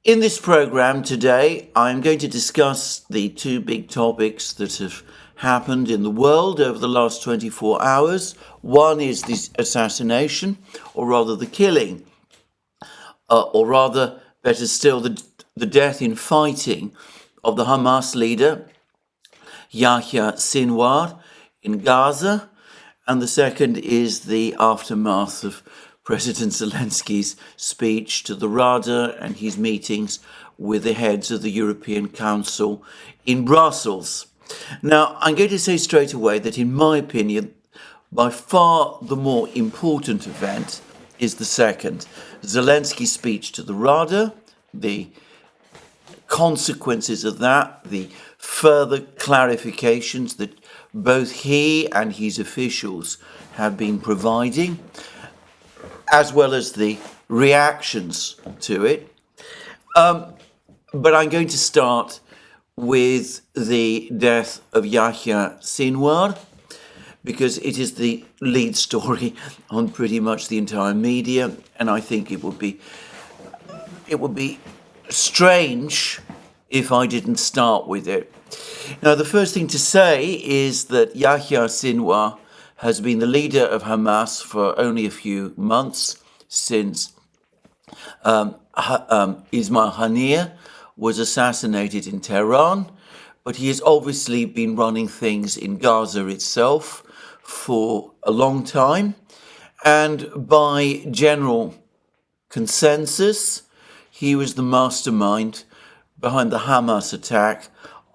In this program today, I'm going to discuss the two big topics that have happened in the world over the last 24 hours. One is the assassination, or rather the killing, or rather, better still, the death in fighting of the Hamas leader, Yahya Sinwar, in Gaza. And the second is the aftermath of President Zelensky's speech to the Rada and his meetings with the heads of the European Council in Brussels. Now, I'm going to say straight away that, in my opinion, by far the more important event is the second. Zelensky's speech to the Rada, the consequences of that, the further clarifications that both he and his officials have been providing, as well as the reactions to it. But I'm going to start with the death of Yahya Sinwar, because it is the lead story on pretty much the entire media, and I think it would be strange if I didn't start with it. Now, the first thing to say is that Yahya Sinwar has been the leader of Hamas for only a few months, since Ismail Haniyeh was assassinated in Tehran, but he has obviously been running things in Gaza itself for a long time, and by general consensus, he was the mastermind behind the Hamas attack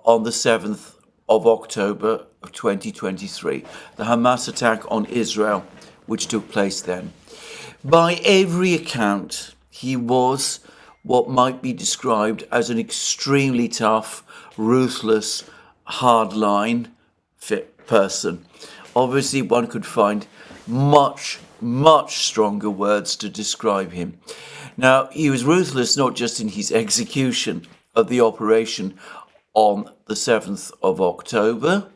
on the 7th of October of 2023, the Hamas attack on Israel, which took place then. By every account, he was what might be described as an extremely tough, ruthless, hardline person. Obviously, one could find much stronger words to describe him. Now, he was ruthless not just in his execution of the operation on the 7th of October,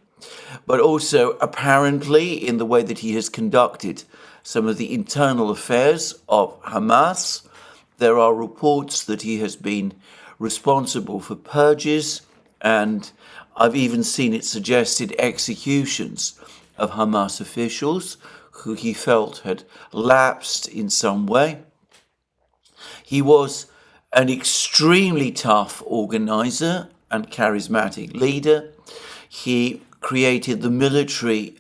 but also apparently in the way that he has conducted some of the internal affairs of Hamas. There are reports that he has been responsible for purges, and I've even seen it suggested executions of Hamas officials who he felt had lapsed in some way. He was an extremely tough organizer and charismatic leader. He created the military,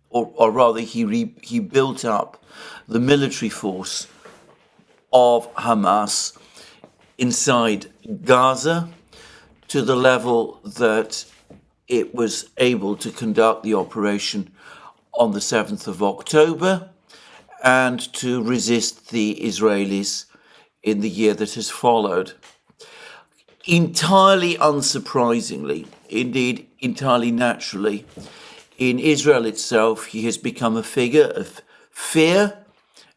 or rather he built up the military force of Hamas inside Gaza to the level that it was able to conduct the operation on the 7th of October and to resist the Israelis in the year that has followed. Entirely unsurprisingly, indeed entirely naturally, in Israel itself, he has become a figure of fear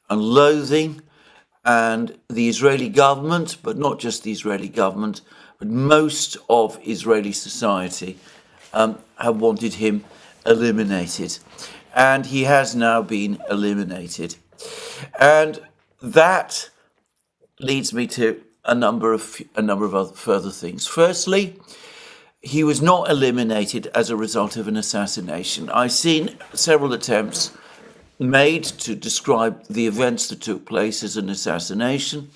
and loathing, and the Israeli government, but not just the Israeli government, but most of Israeli society have wanted him eliminated. And he has now been eliminated. And that leads me to a number of other further things. Firstly, he was not eliminated as a result of an assassination. I've seen several attempts made to describe the events that took place as an assassination.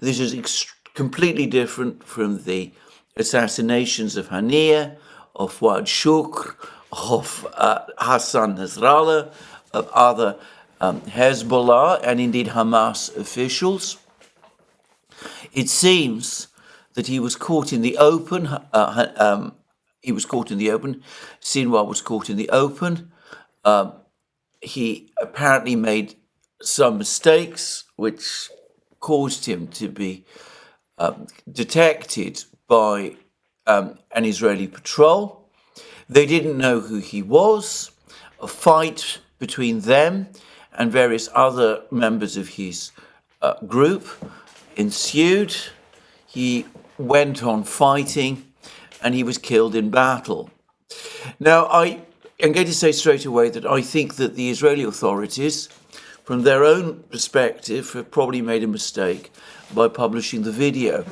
This is completely different from the assassinations of Haniyeh, of Fuad Shukr, of Hassan Nasrallah, of other Hezbollah and indeed Hamas officials. It seems that he was caught in the open. Sinwar was caught in the open. He apparently made some mistakes which caused him to be detected by an Israeli patrol. They didn't know who he was. A fight between them and various other members of his group ensued. He went on fighting and he was killed in battle. Now, I am going to say straight away that I think that the Israeli authorities, from their own perspective, have probably made a mistake by publishing the video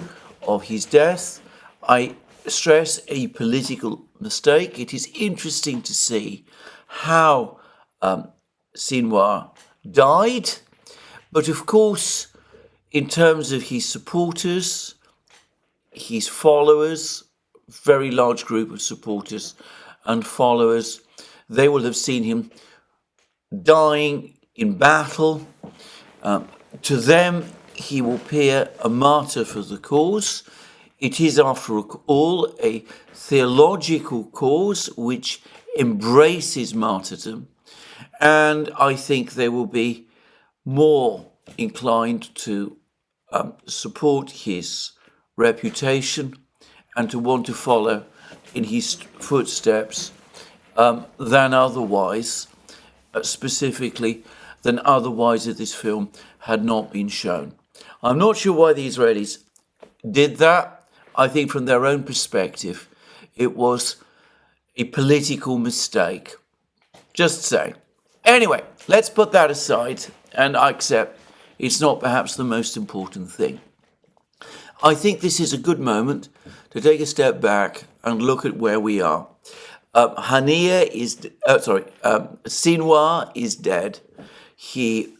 of his death. I stress a political mistake. It is interesting to see how Sinwar died, but of course, in terms of his supporters, his followers, very large group of supporters and followers, they will have seen him dying in battle. To them, he will appear a martyr for the cause. It is, after all, a theological cause which embraces martyrdom, and I think they will be more inclined to support his reputation and to want to follow in his footsteps than otherwise, specifically than otherwise if this film had not been shown. I'm not sure why the Israelis did that. I think from their own perspective, it was a political mistake. Just saying. Anyway, let's put that aside, and I accept it's not perhaps the most important thing. I think this is a good moment to take a step back and look at where we are. Sinwar is dead. He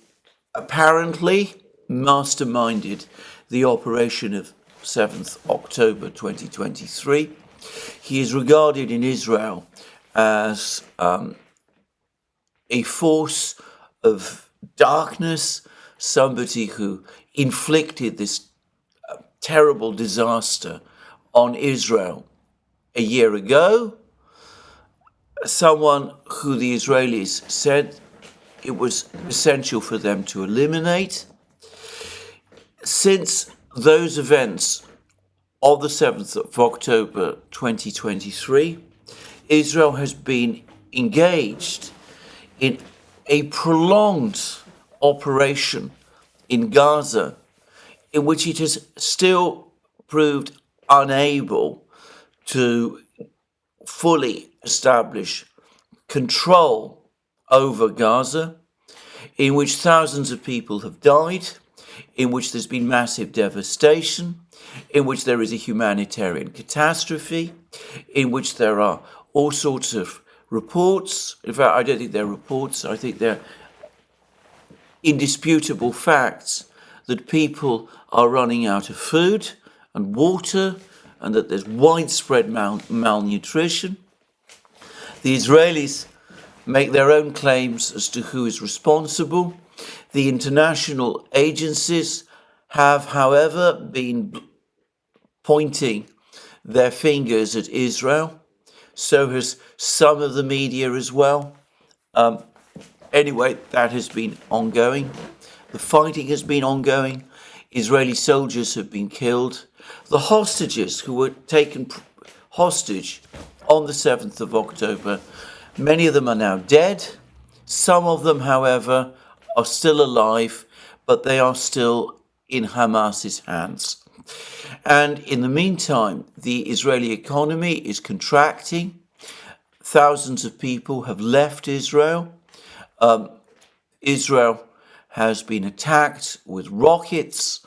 apparently masterminded the operation of 7th October 2023. He is regarded in Israel as a force of darkness, somebody who inflicted this terrible disaster on Israel a year ago, someone who the Israelis said it was essential for them to eliminate. Since those events of the 7th of October 2023, Israel has been engaged in a prolonged operation in Gaza, in which it has still proved unable to fully establish control over Gaza, in which thousands of people have died, in which there's been massive devastation, in which there is a humanitarian catastrophe, in which there are all sorts of reports. In fact, I don't think they're reports. I think they're indisputable facts that people are running out of food and water, and that there's widespread malnutrition. The Israelis make their own claims as to who is responsible. The international agencies have, however, been pointing their fingers at Israel. So has some of the media as well. Anyway, that has been ongoing. The fighting has been ongoing. Israeli soldiers have been killed. The hostages who were taken hostage on the 7th of October, many of them are now dead. Some of them, however, are still alive, but they are still in Hamas's hands. And in the meantime, the Israeli economy is contracting. Thousands of people have left Israel. Israel has been attacked with rockets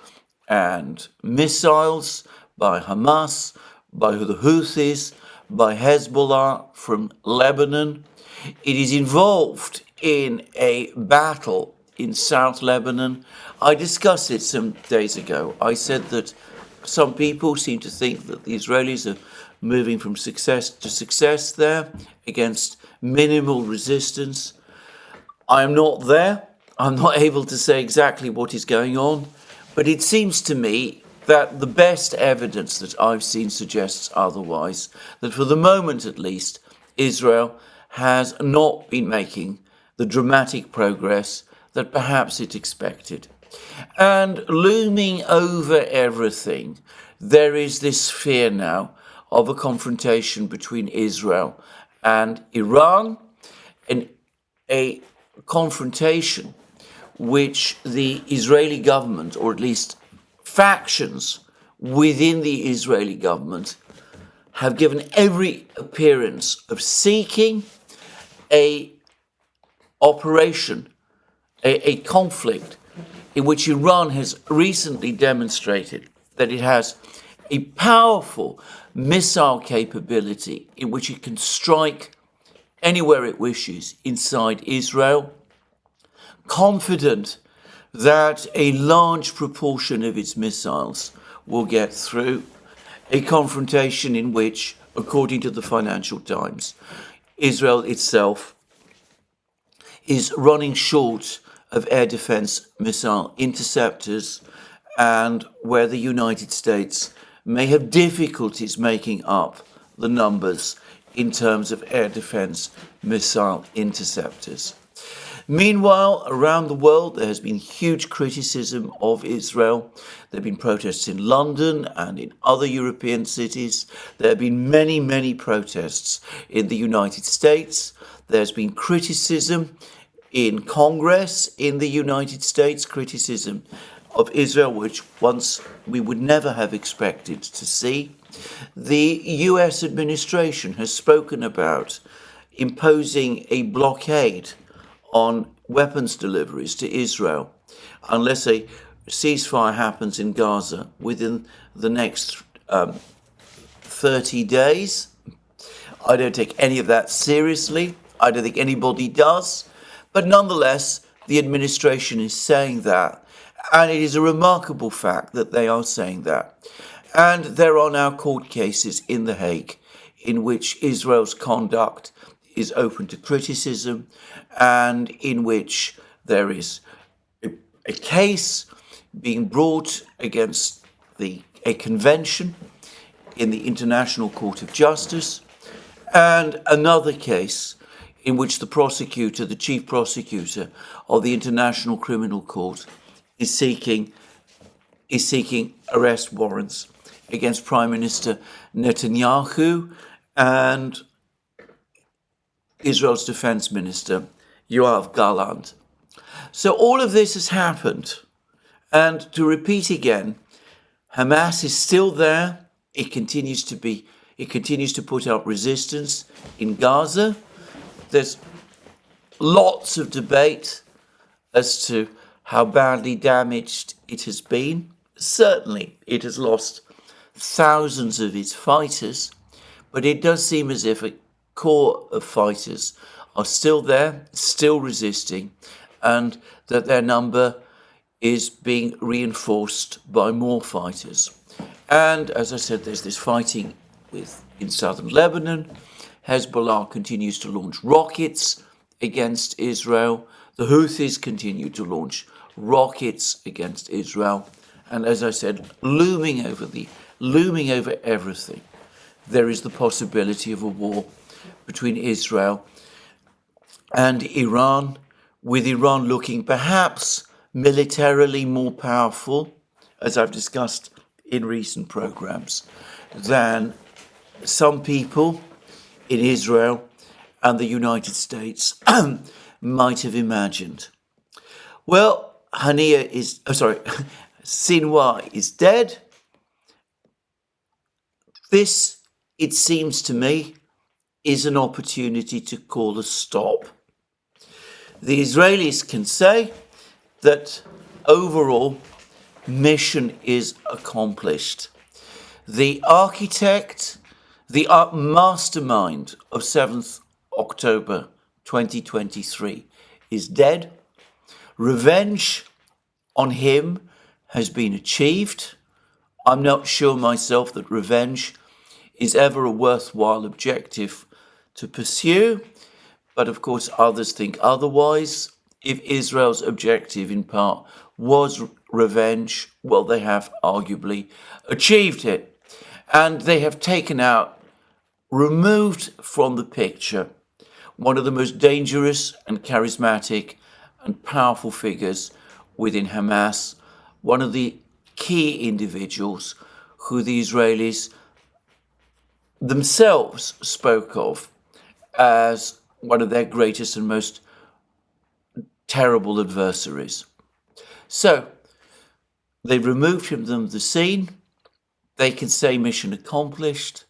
and missiles by Hamas, by the Houthis, by Hezbollah from Lebanon. It is involved in a battle in South Lebanon. I discussed it some days ago. I said that some people seem to think that the Israelis are moving from success to success there against minimal resistance. I am not there. I'm not able to say exactly what is going on, but it seems to me that the best evidence that I've seen suggests otherwise, that for the moment at least, Israel has not been making the dramatic progress that perhaps it expected. And looming over everything, there is this fear now of a confrontation between Israel and Iran, and a confrontation which the Israeli government, or at least factions within the Israeli government, have given every appearance of seeking a operation, a conflict in which Iran has recently demonstrated that it has a powerful missile capability in which it can strike anywhere it wishes inside Israel, confident that a large proportion of its missiles will get through, a confrontation in which, according to the Financial Times, Israel itself is running short of air defense missile interceptors, and where the United States may have difficulties making up the numbers in terms of air defense missile interceptors. Meanwhile, around the world, there has been huge criticism of Israel. There have been protests in London and in other European cities. There have been many, many protests in the United States. There's been criticism in Congress in the United States, criticism of Israel, which once we would never have expected to see. The US administration has spoken about imposing a blockade on weapons deliveries to Israel unless a ceasefire happens in Gaza within the next 30 days. I don't take any of that seriously. I don't think anybody does. But nonetheless, the administration is saying that. And it is a remarkable fact that they are saying that. And there are now court cases in The Hague in which Israel's conduct is open to criticism and in which there is a case being brought against a convention in the International Court of Justice, and another case in which the chief prosecutor of the International Criminal Court is seeking arrest warrants against Prime Minister Netanyahu and Israel's Defense Minister Yoav Gallant. So all of this has happened, and to repeat again, Hamas is still there. It continues to put up resistance in Gaza. There's lots of debate as to how badly damaged it has been. Certainly, it has lost thousands of its fighters, but it does seem as if a core of fighters are still there, still resisting, and that their number is being reinforced by more fighters. And as I said, there's this fighting in southern Lebanon. Hezbollah continues to launch rockets against Israel. The Houthis continue to launch rockets against Israel. And as I said, looming over everything, there is the possibility of a war between Israel and Iran, with Iran looking perhaps militarily more powerful, as I've discussed in recent programs, than some people in Israel and the United States might have imagined. Well, Sinwar is dead. This, it seems to me, is an opportunity to call a stop. The Israelis can say that overall mission is accomplished. The architect, the mastermind of 7th October 2023 is dead. Revenge on him has been achieved. I'm not sure myself that revenge is ever a worthwhile objective to pursue, but of course others think otherwise. If Israel's objective in part was revenge, well, they have arguably achieved it. And they have removed from the picture one of the most dangerous and charismatic and powerful figures within Hamas, one of the key individuals who the Israelis themselves spoke of as one of their greatest and most terrible adversaries. So they've removed from them the scene. They can say mission accomplished.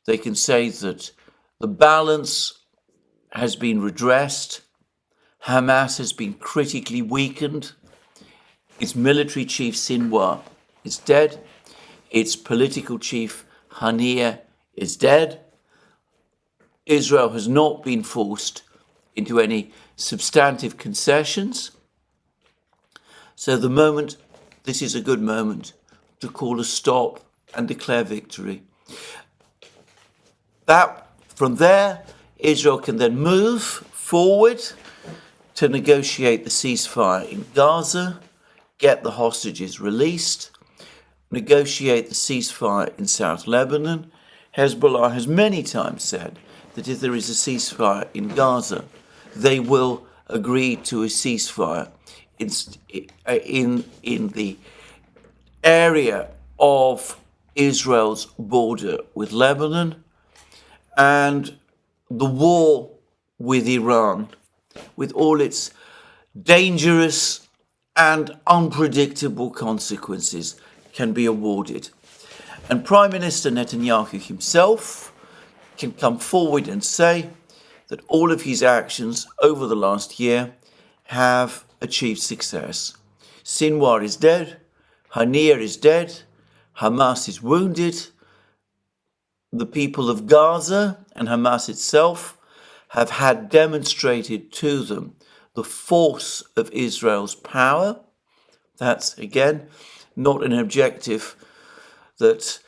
They can say that the balance has been redressed. Hamas has been critically weakened. Its military chief Sinwar is dead. its political chief, Haniyeh, is dead. Israel has not been forced into any substantive concessions. So this is a good moment to call a stop and declare victory. From there, Israel can then move forward to negotiate the ceasefire in Gaza, get the hostages released, negotiate the ceasefire in South Lebanon. Hezbollah has many times said that if there is a ceasefire in Gaza, they will agree to a ceasefire in the area of Israel's border with Lebanon, and the war with Iran, with all its dangerous and unpredictable consequences, can be awarded. And Prime Minister Netanyahu himself can come forward and say that all of his actions over the last year have achieved success. Sinwar is dead, Haniyeh is dead, Hamas is wounded. The people of Gaza and Hamas itself have had demonstrated to them the force of Israel's power. That's, again, not an objective that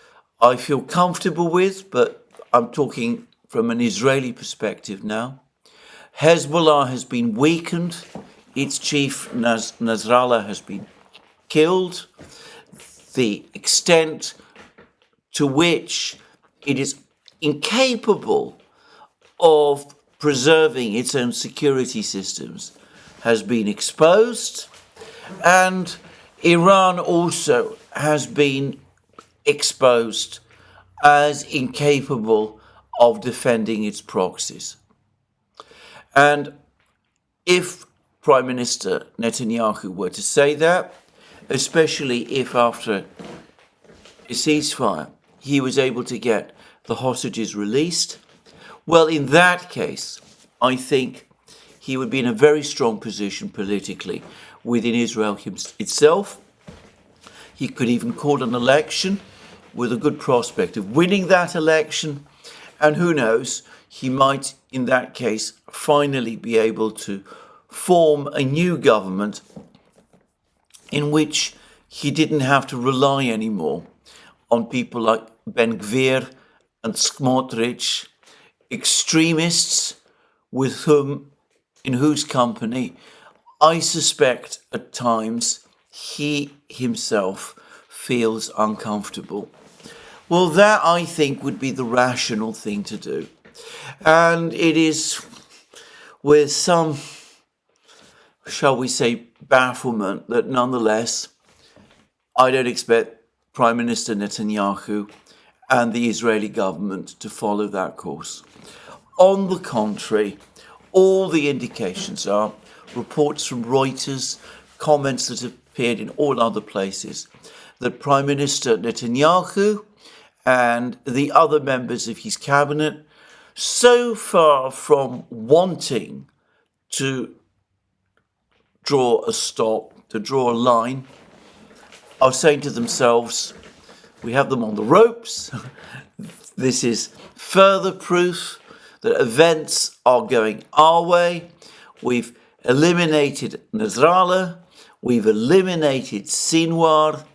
I feel comfortable with, but I'm talking from an Israeli perspective now. Hezbollah has been weakened. Its chief, Nasrallah, has been killed. The extent to which it is incapable of preserving its own security systems has been exposed, and Iran also has been exposed as incapable of defending its proxies. And if Prime Minister Netanyahu were to say that, especially if after a ceasefire he was able to get the hostages released, well, in that case, I think he would be in a very strong position politically within Israel itself. He could even call an election with a good prospect of winning that election. And who knows, he might, in that case, finally be able to form a new government in which he didn't have to rely anymore on people like Ben Gvir and Smotrich, extremists in whose company I suspect at times he himself feels uncomfortable. Well, that I think would be the rational thing to do. And it is with some, shall we say, bafflement that nonetheless I don't expect Prime Minister Netanyahu and the Israeli government to follow that course. On the contrary, all the indications are, reports from Reuters, comments that have appeared in all other places, that Prime Minister Netanyahu and the other members of his cabinet, so far from wanting to draw a stop, to draw a line, are saying to themselves, we have them on the ropes. This is further proof that events are going our way. We've eliminated Nasrallah. We've eliminated Sinwar.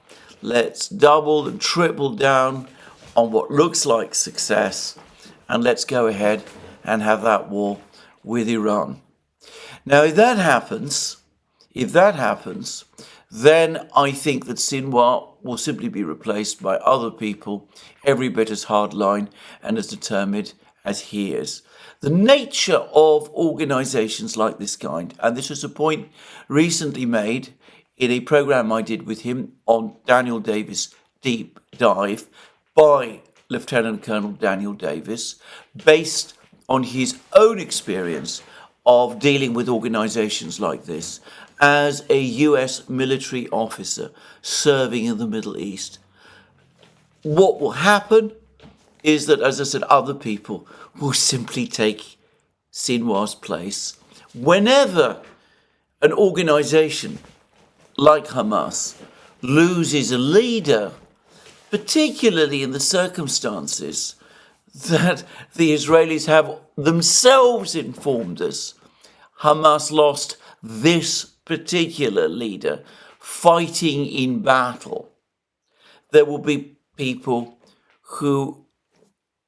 Let's double and triple down on what looks like success, and let's go ahead and have that war with Iran. Now, if that happens, then I think that Sinwar will simply be replaced by other people, every bit as hardline and as determined as he is. The nature of organizations like this kind, and this was a point recently made in a program I did with him on Daniel Davis Deep Dive by Lieutenant Colonel Daniel Davis, based on his own experience of dealing with organizations like this as a US military officer serving in the Middle East. What will happen is that, as I said, other people will simply take Sinwar's place. Whenever an organization like Hamas loses a leader, particularly in the circumstances that the Israelis have themselves informed us. Hamas lost this particular leader fighting in battle. There will be people who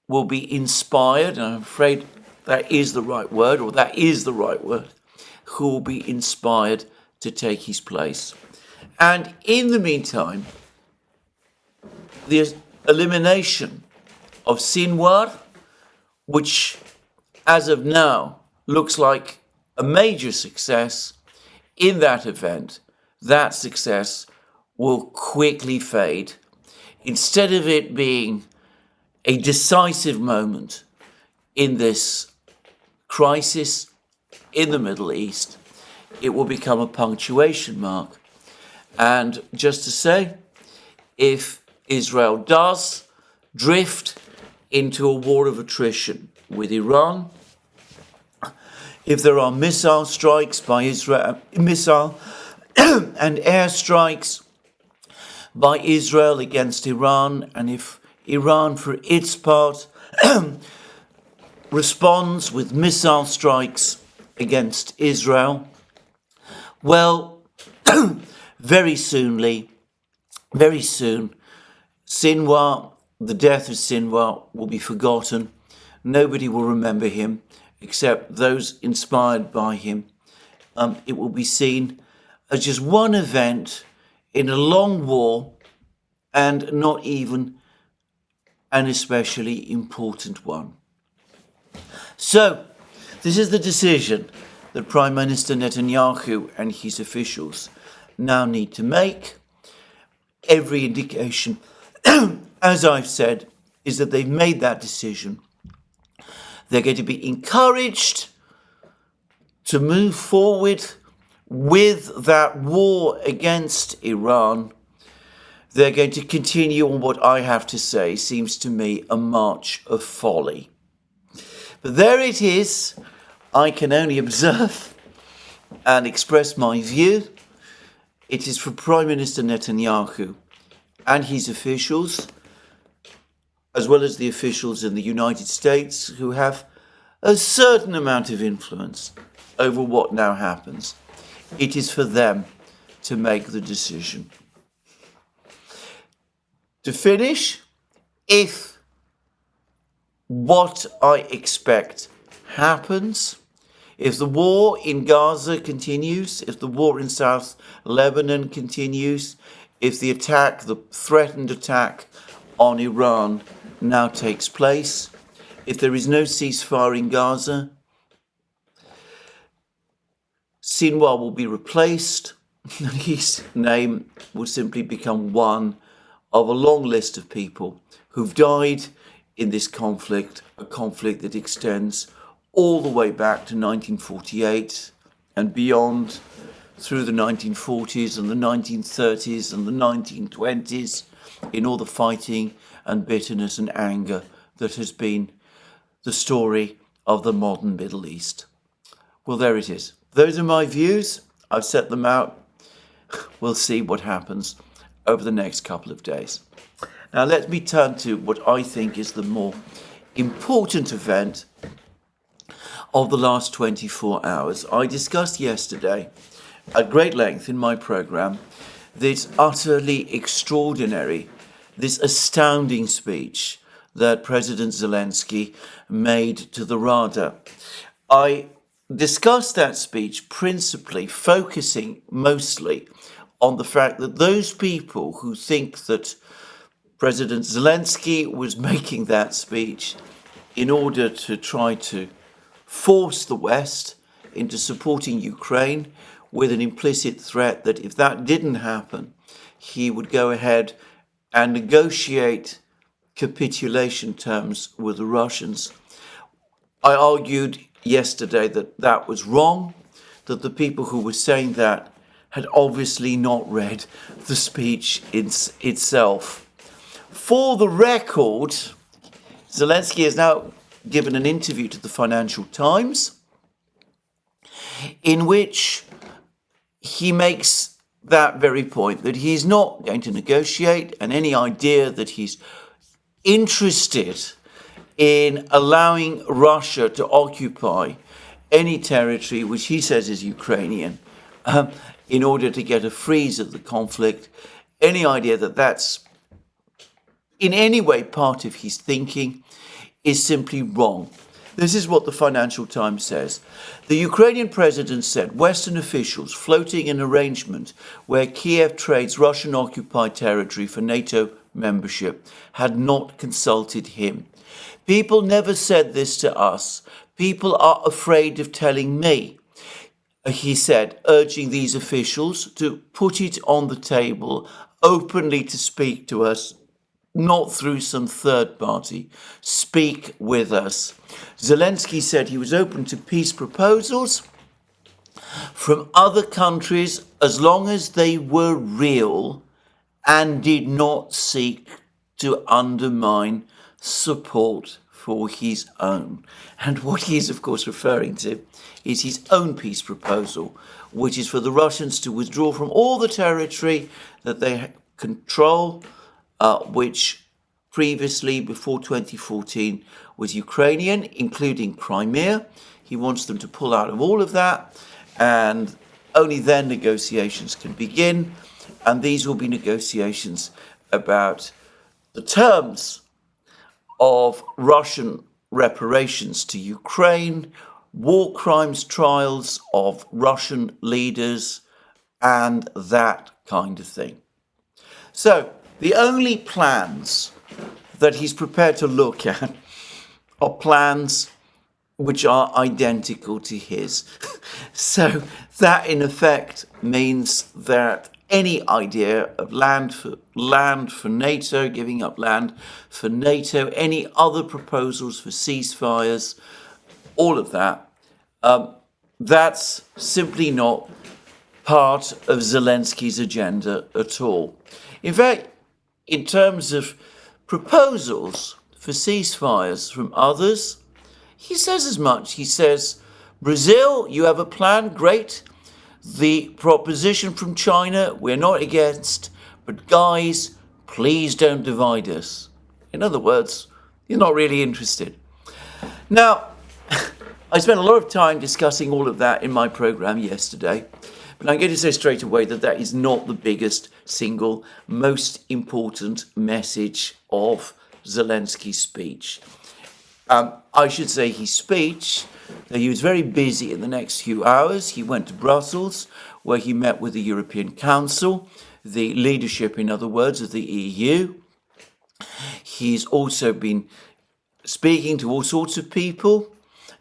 will be inspired, and I'm afraid that is the right word, who will be inspired to take his place. And in the meantime, the elimination of Sinwar, which as of now looks like a major success, in that event, that success will quickly fade. Instead of it being a decisive moment in this crisis in the Middle East, it will become a punctuation mark. And just to say, if Israel does drift into a war of attrition with Iran, if there are missile strikes by Israel, missile and airstrikes by Israel against Iran, and if Iran, for its part, responds with missile strikes against Israel, well, very soon, Sinwar, the death of Sinwar, will be forgotten. Nobody will remember him except those inspired by him. It will be seen as just one event in a long war, and not even an especially important one. So, this is the decision that Prime Minister Netanyahu and his officials now need to make. Every indication, as I've said, is that they've made that decision. They're going to be encouraged to move forward with that war against Iran. They're going to continue on what I have to say seems to me a march of folly. But there it is. I can only observe and express my view. It is for Prime Minister Netanyahu and his officials, as well as the officials in the United States who have a certain amount of influence over what now happens. It is for them to make the decision. To finish, if what I expect happens, if the war in Gaza continues, if the war in South Lebanon continues, if the attack, the threatened attack on Iran now takes place, if there is no ceasefire in Gaza, Sinwar will be replaced, and his name will simply become one of a long list of people who've died in this conflict, a conflict that extends all the way back to 1948 and beyond, through the 1940s and the 1930s and the 1920s, in all the fighting and bitterness and anger that has been the story of the modern Middle East. Well, there it is. Those are my views. I've set them out. We'll see what happens over the next couple of days. Now, let me turn to what I think is the more important event of the last 24 hours. I discussed yesterday at great length in my program this utterly extraordinary, this astounding speech that President Zelensky made to the Rada. I discussed that speech principally focusing mostly on the fact that those people who think that President Zelensky was making that speech in order to try to force the West into supporting Ukraine with an implicit threat that if that didn't happen, he would go ahead and negotiate capitulation terms with the Russians. I argued yesterday that that was wrong, that the people who were saying that had obviously not read the speech itself. For the record, Zelensky has now given an interview to the Financial Times in which he makes that very point, that he's not going to negotiate, and any idea that he's interested in allowing Russia to occupy any territory which he says is Ukrainian in order to get a freeze of the conflict, any idea that that's in any way part of his thinking is simply wrong. This is what the Financial Times says. The Ukrainian president said Western officials floating an arrangement where Kiev trades Russian-occupied territory for NATO membership had not consulted him. People never said this to us. People are afraid of telling me, he said, urging these officials to put it on the table, openly to speak to us, not through some third party. Speak with us. Zelensky said he was open to peace proposals from other countries as long as they were real and did not seek to undermine support for his own. And what he is, of course, referring to is his own peace proposal, which is for the Russians to withdraw from all the territory that they control, which previously, before 2014, was Ukrainian, including Crimea. He wants them to pull out of all of that, and only then negotiations can begin. And these will be negotiations about the terms of Russian reparations to Ukraine, war crimes trials of Russian leaders, and that kind of thing. So the only plans that he's prepared to look at are plans which are identical to his. So that in effect means that any idea of land for NATO, giving up land for NATO, any other proposals for ceasefires, all of that, that's simply not part of Zelensky's agenda at all. In fact, in terms of proposals for ceasefires from others, he says as much. He says, Brazil, you have a plan, great. The proposition from China, we're not against, but guys, please don't divide us. In other words, you're not really interested. Now, I spent a lot of time discussing all of that in my program yesterday, but I'm going to say straight away that that is not the biggest, single, most important message of Zelensky's speech. I should say his speech, he was very busy in the next few hours. He went to Brussels, where he met with the European Council, the leadership, in other words, of the EU. He's also been speaking to all sorts of people,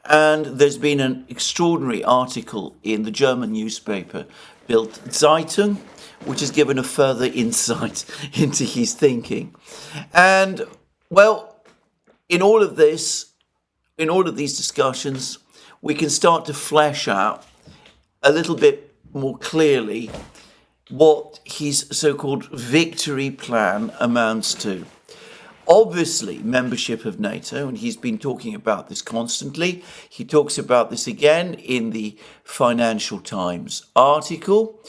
and there's been an extraordinary article in the German newspaper, Bild Zeitung, which has given a further insight into his thinking. And, well, in all of these discussions, we can start to flesh out a little bit more clearly what his so-called victory plan amounts to. Obviously, membership of NATO, and he's been talking about this constantly. He talks about this again in the Financial Times article.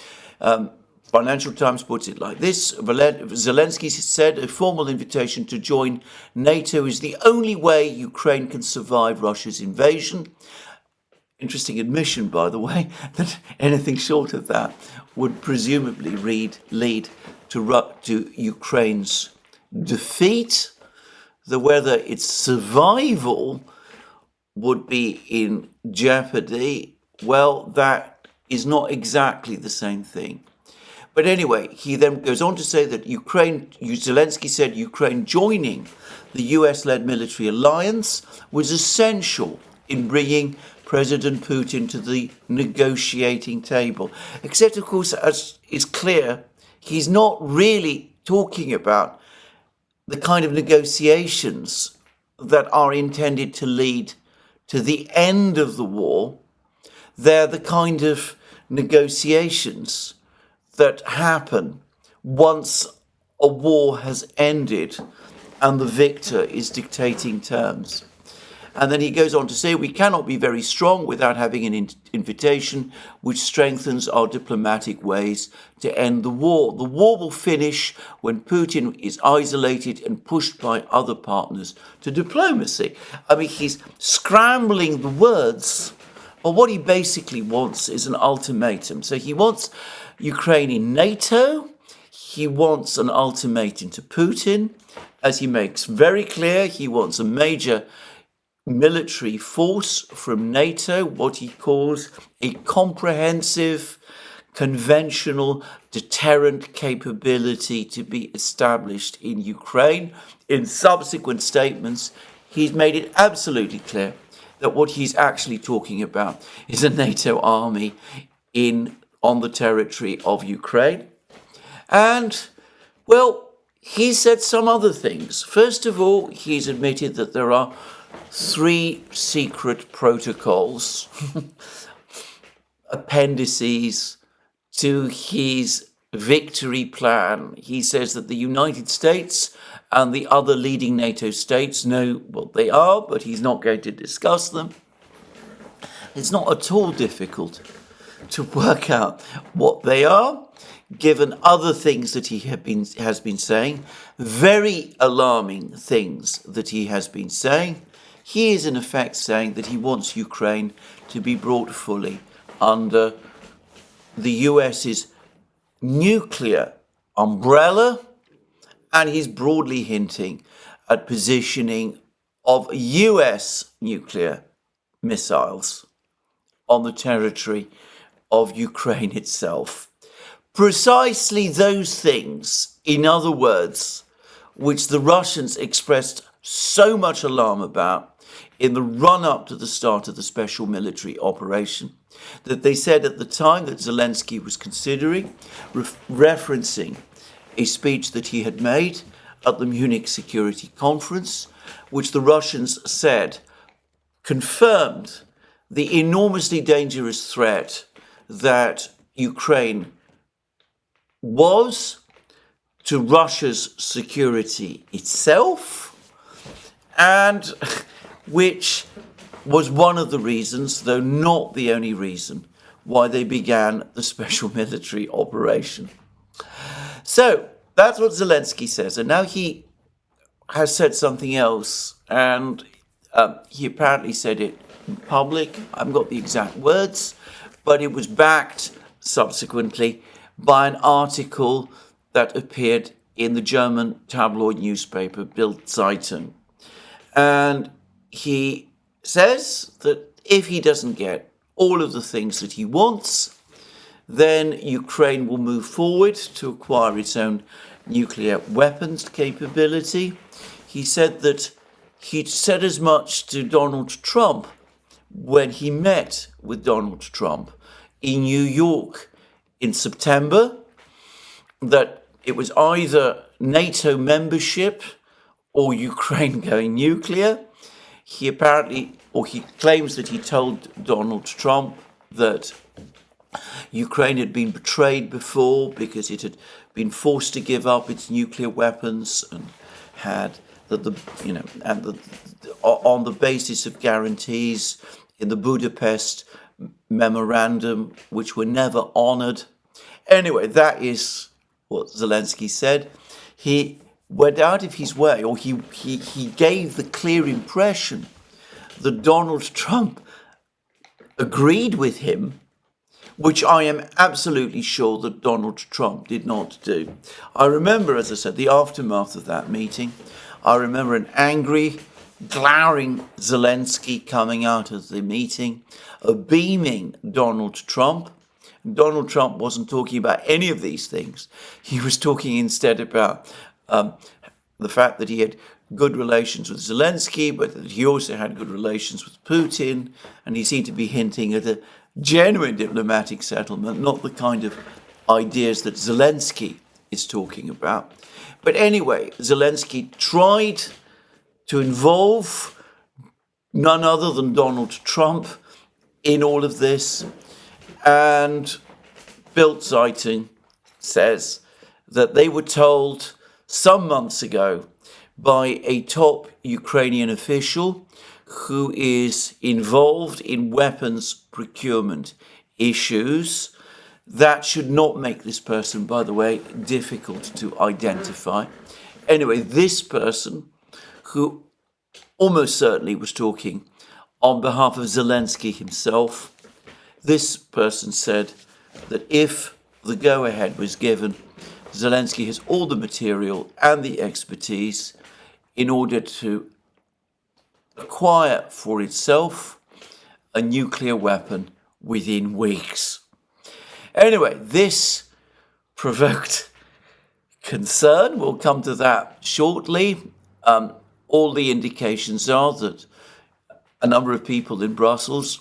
Financial Times puts it like this. Zelensky said a formal invitation to join NATO is the only way Ukraine can survive Russia's invasion. Interesting admission, by the way, that anything short of that would presumably lead to Ukraine's defeat. Whether its survival would be in jeopardy, well, that is not exactly the same thing. But anyway, he then goes on to say that Zelensky said Ukraine joining the US-led military alliance was essential in bringing President Putin to the negotiating table. Except, of course, as is clear, he's not really talking about the kind of negotiations that are intended to lead to the end of the war. They're the kind of negotiations that happen once a war has ended and the victor is dictating terms. And then he goes on to say, we cannot be very strong without having an invitation which strengthens our diplomatic ways to end the war. The war will finish when Putin is isolated and pushed by other partners to diplomacy. I mean, he's scrambling the words, but what he basically wants is an ultimatum. So he wants Ukraine in NATO. He wants an ultimatum to Putin. As he makes very clear, he wants a major military force from NATO, what he calls a comprehensive, conventional deterrent capability to be established in Ukraine. In subsequent statements, he's made it absolutely clear that what he's actually talking about is a NATO army on the territory of Ukraine. And, well, he said some other things. First of all, he's admitted that there are 3 secret protocols, appendices to his victory plan. He says that the United States and the other leading NATO states know what they are, but he's not going to discuss them. It's not at all difficult to work out what they are, given other things that he has been saying, very alarming things that he has been saying. He is in effect saying that he wants Ukraine to be brought fully under the US's nuclear umbrella, and he's broadly hinting at positioning of US nuclear missiles on the territory of Ukraine itself. Precisely those things, in other words, which the Russians expressed so much alarm about in the run-up to the start of the special military operation, that they said at the time that Zelensky was considering, referencing a speech that he had made at the Munich Security Conference, which the Russians said confirmed the enormously dangerous threat that Ukraine was to Russia's security itself, and which was one of the reasons, though not the only reason, why they began the special military operation. So that's what Zelensky says. And now he has said something else, and he apparently said it in public. I haven't got the exact words, but it was backed subsequently by an article that appeared in the German tabloid newspaper Bild Zeitung. And he says that if he doesn't get all of the things that he wants, then Ukraine will move forward to acquire its own nuclear weapons capability. He said that he'd said as much to Donald Trump when he met with Donald Trump in New York in September, that it was either NATO membership or Ukraine going nuclear. He apparently, or he claims that he told Donald Trump that Ukraine had been betrayed before because it had been forced to give up its nuclear weapons and had on the basis of guarantees in the Budapest memorandum, which were never honored. Anyway, that is what Zelensky said. He went out of his way, or he gave the clear impression that Donald Trump agreed with him, which I am absolutely sure that Donald Trump did not do. I remember, as I said, the aftermath of that meeting. I remember an angry, glowering Zelensky coming out of the meeting, beaming Donald Trump. Donald Trump wasn't talking about any of these things. He was talking instead about the fact that he had good relations with Zelensky, but that he also had good relations with Putin, and he seemed to be hinting at a genuine diplomatic settlement, not the kind of ideas that Zelensky is talking about. But anyway, Zelensky tried to involve none other than Donald Trump in all of this, and Bild Zeitung says that they were told some months ago by a top Ukrainian official who is involved in weapons procurement issues. That should not make this person, by the way, difficult to identify. Anyway, this person, who almost certainly was talking on behalf of Zelensky himself, this person said that if the go-ahead was given, Zelensky has all the material and the expertise in order to acquire for itself a nuclear weapon within weeks. Anyway, this provoked concern. We'll come to that shortly. All the indications are that a number of people in Brussels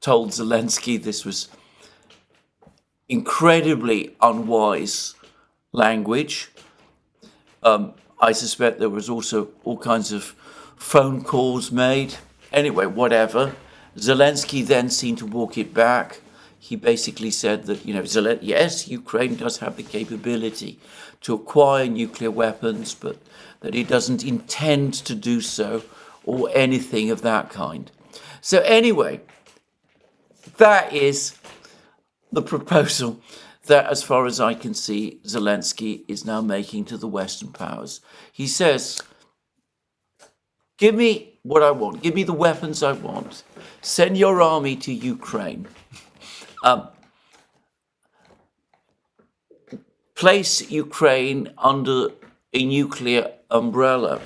told Zelensky this was incredibly unwise language. I suspect there was also all kinds of phone calls made. Anyway, whatever. Zelensky then seemed to walk it back. He basically said that, yes, Ukraine does have the capability to acquire nuclear weapons, but that it doesn't intend to do so or anything of that kind. So anyway, that is the proposal that, as far as I can see, Zelensky is now making to the Western powers. He says, give me what I want, give me the weapons I want, send your army to Ukraine. Place Ukraine under a nuclear umbrella.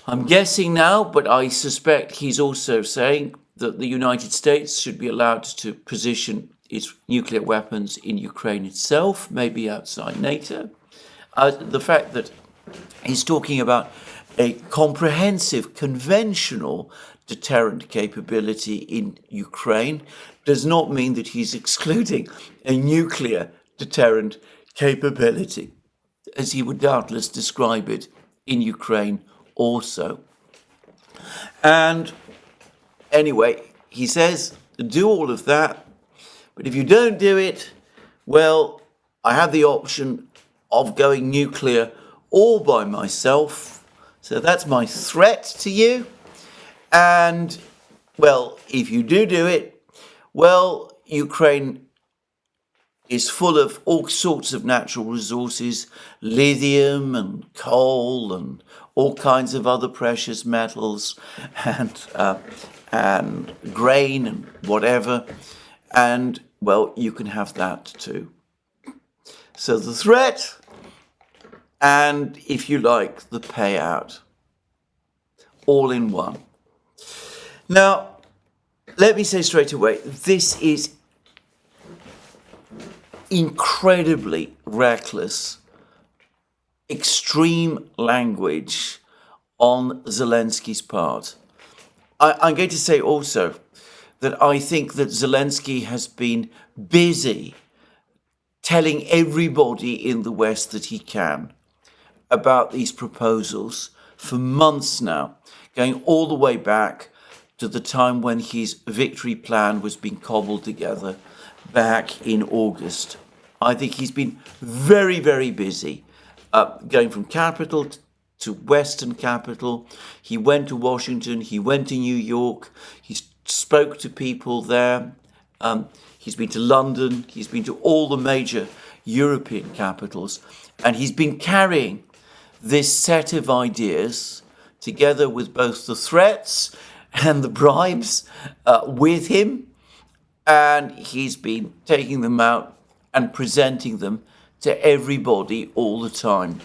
I'm guessing now, but I suspect he's also saying that the United States should be allowed to position its nuclear weapons in Ukraine itself, maybe outside NATO. The fact that he's talking about a comprehensive, conventional deterrent capability in Ukraine does not mean that he's excluding a nuclear deterrent capability, as he would doubtless describe it in Ukraine also. And anyway, he says, do all of that, but if you don't do it, well, I have the option of going nuclear all by myself. So that's my threat to you. And, well, if you do it, well, Ukraine is full of all sorts of natural resources, lithium and coal and all kinds of other precious metals and grain and whatever. And, well, you can have that too. So the threat and, if you like, the payout, all in one. Now, let me say straight away, this is incredibly reckless, extreme language on Zelensky's part. I'm going to say also that I think that Zelensky has been busy telling everybody in the West that he can about these proposals for months now, going all the way back to the time when his victory plan was being cobbled together back in August. I think he's been very, very busy, going from capital to Western capital. He went to Washington, he went to New York, he spoke to people there. He's been to London, he's been to all the major European capitals, and he's been carrying this set of ideas together with both the threats and the bribes with him, and he's been taking them out and presenting them to everybody all the time.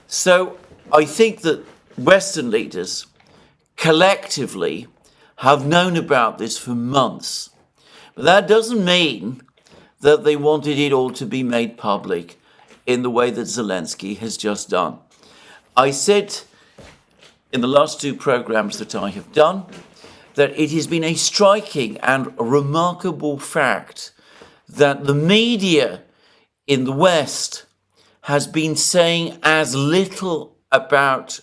So I think that Western leaders collectively have known about this for months. But that doesn't mean that they wanted it all to be made public in the way that Zelensky has just done. I said in the last two programs that I have done that it has been a striking and remarkable fact that the media in the West has been saying as little about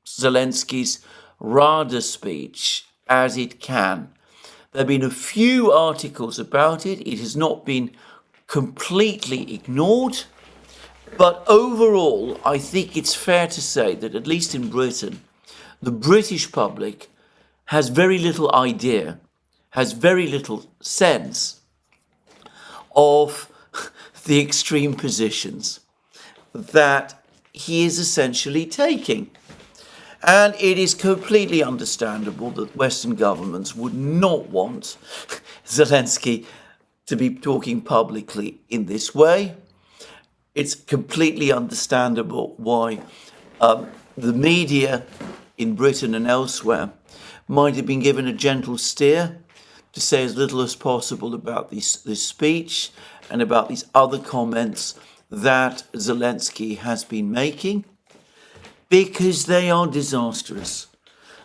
Zelensky's Rada speech as it can. There have been a few articles about it. It has not been completely ignored. But overall, I think it's fair to say that, at least in Britain, the British public has very little idea, has very little sense of the extreme positions that he is essentially taking. And it is completely understandable that Western governments would not want Zelensky to be talking publicly in this way. It's completely understandable why the media in Britain and elsewhere might have been given a gentle steer to say as little as possible about this speech and about these other comments that Zelensky has been making, because they are disastrous.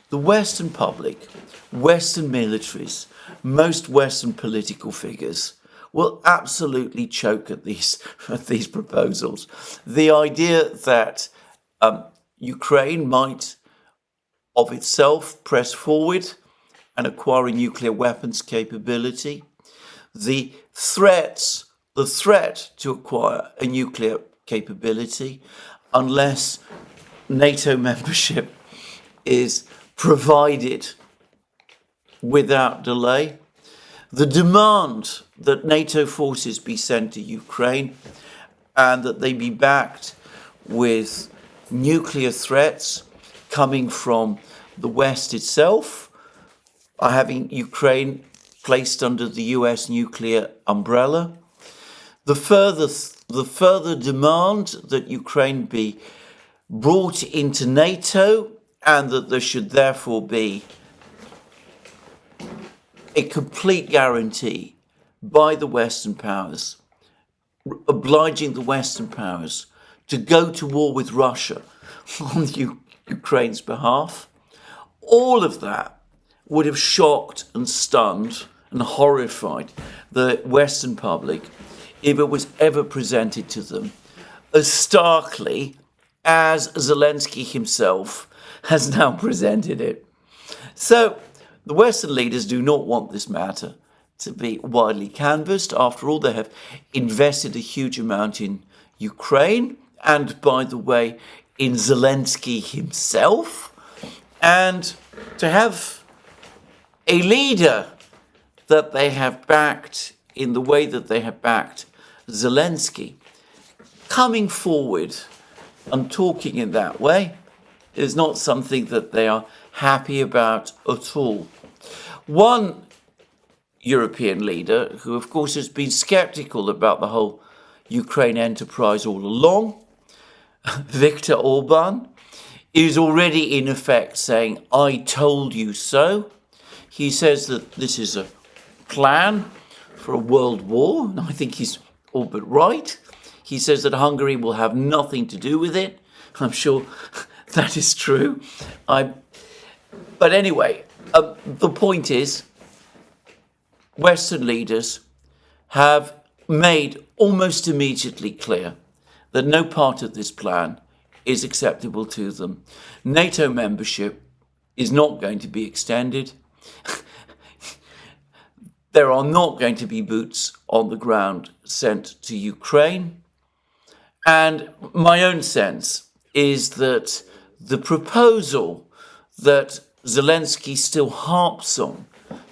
The Western public, Western militaries, most Western political figures will absolutely choke at these proposals. The idea that Ukraine might of itself press forward and acquire a nuclear weapons capability, the threat to acquire a nuclear capability unless NATO membership is provided without delay, the demand that NATO forces be sent to Ukraine and that they be backed with nuclear threats coming from the West itself, are having Ukraine placed under the US nuclear umbrella. The further demand that Ukraine be brought into NATO and that there should therefore be a complete guarantee by the Western powers, obliging the Western powers to go to war with Russia on Ukraine's behalf. All of that would have shocked and stunned and horrified the Western public if it was ever presented to them as starkly as Zelensky himself has now presented it. So the Western leaders do not want this matter to be widely canvassed. After all, they have invested a huge amount in Ukraine and, by the way, in Zelensky himself. And to have a leader that they have backed in the way that they have backed Zelensky coming forward and talking in that way is not something that they are happy about at all. One European leader who, of course, has been sceptical about the whole Ukraine enterprise all along, Viktor Orban, is already in effect saying, "I told you so." He says that this is a plan for a world war, and I think he's all but right. He says that Hungary will have nothing to do with it. I'm sure that is true. But anyway, the point is, Western leaders have made almost immediately clear that no part of this plan is acceptable to them. NATO membership is not going to be extended. There are not going to be boots on the ground sent to Ukraine. And my own sense is that the proposal that Zelensky still harps on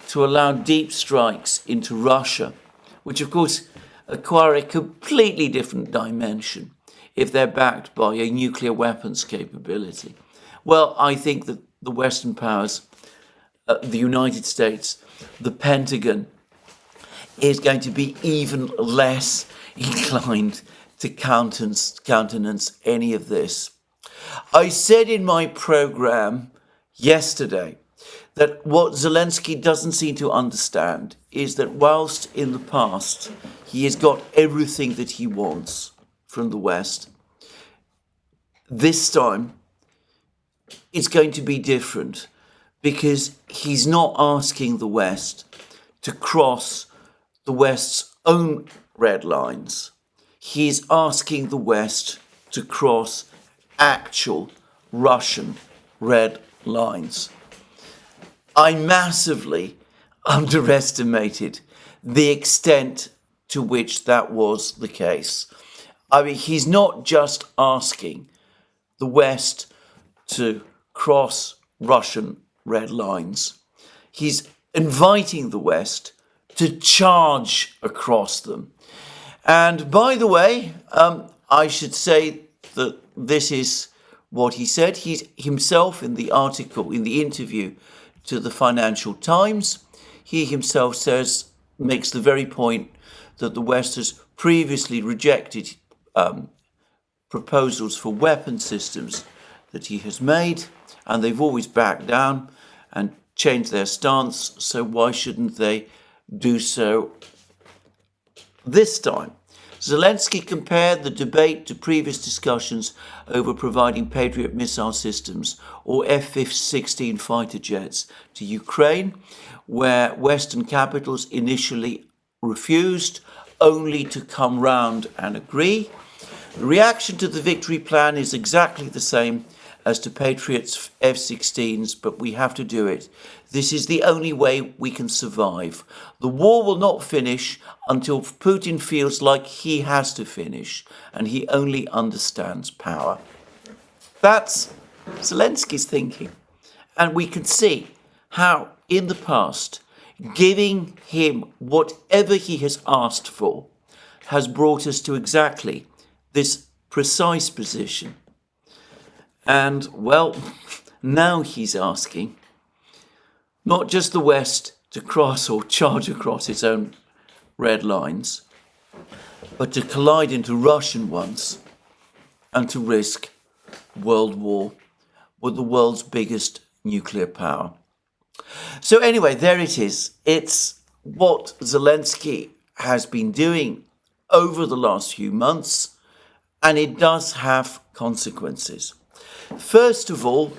to allow deep strikes into Russia, which of course acquire a completely different dimension if they're backed by a nuclear weapons capability. Well, I think that the Western powers, the United States, the Pentagon, is going to be even less inclined to countenance any of this. I said in my program yesterday that what Zelensky doesn't seem to understand is that whilst in the past he has got everything that he wants from the West, this time it's going to be different, because he's not asking the West to cross the West's own red lines. He's asking the West to cross actual Russian red lines. I massively underestimated the extent to which that was the case. I mean, he's not just asking the West to cross Russian red lines. He's inviting the West to charge across them. And by the way, I should say that this is what he said. He's himself in the article, in the interview to the Financial Times, he himself makes the very point that the West has previously rejected proposals for weapon systems that he has made, and they've always backed down and changed their stance, so why shouldn't they do so this time? Zelensky compared the debate to previous discussions over providing Patriot missile systems or F-16 fighter jets to Ukraine, where Western capitals initially refused, only to come round and agree. The reaction to the victory plan is exactly the same as to Patriot's F-16s, but we have to do it. This is the only way we can survive. The war will not finish until Putin feels like he has to finish, and he only understands power. That's Zelensky's thinking. And we can see how, in the past, giving him whatever he has asked for has brought us to exactly this precise position. And, well, now he's asking not just the West to cross or charge across its own red lines, but to collide into Russian ones and to risk world war with the world's biggest nuclear power. So anyway, there it is. It's what Zelensky has been doing over the last few months, and it does have consequences. First of all,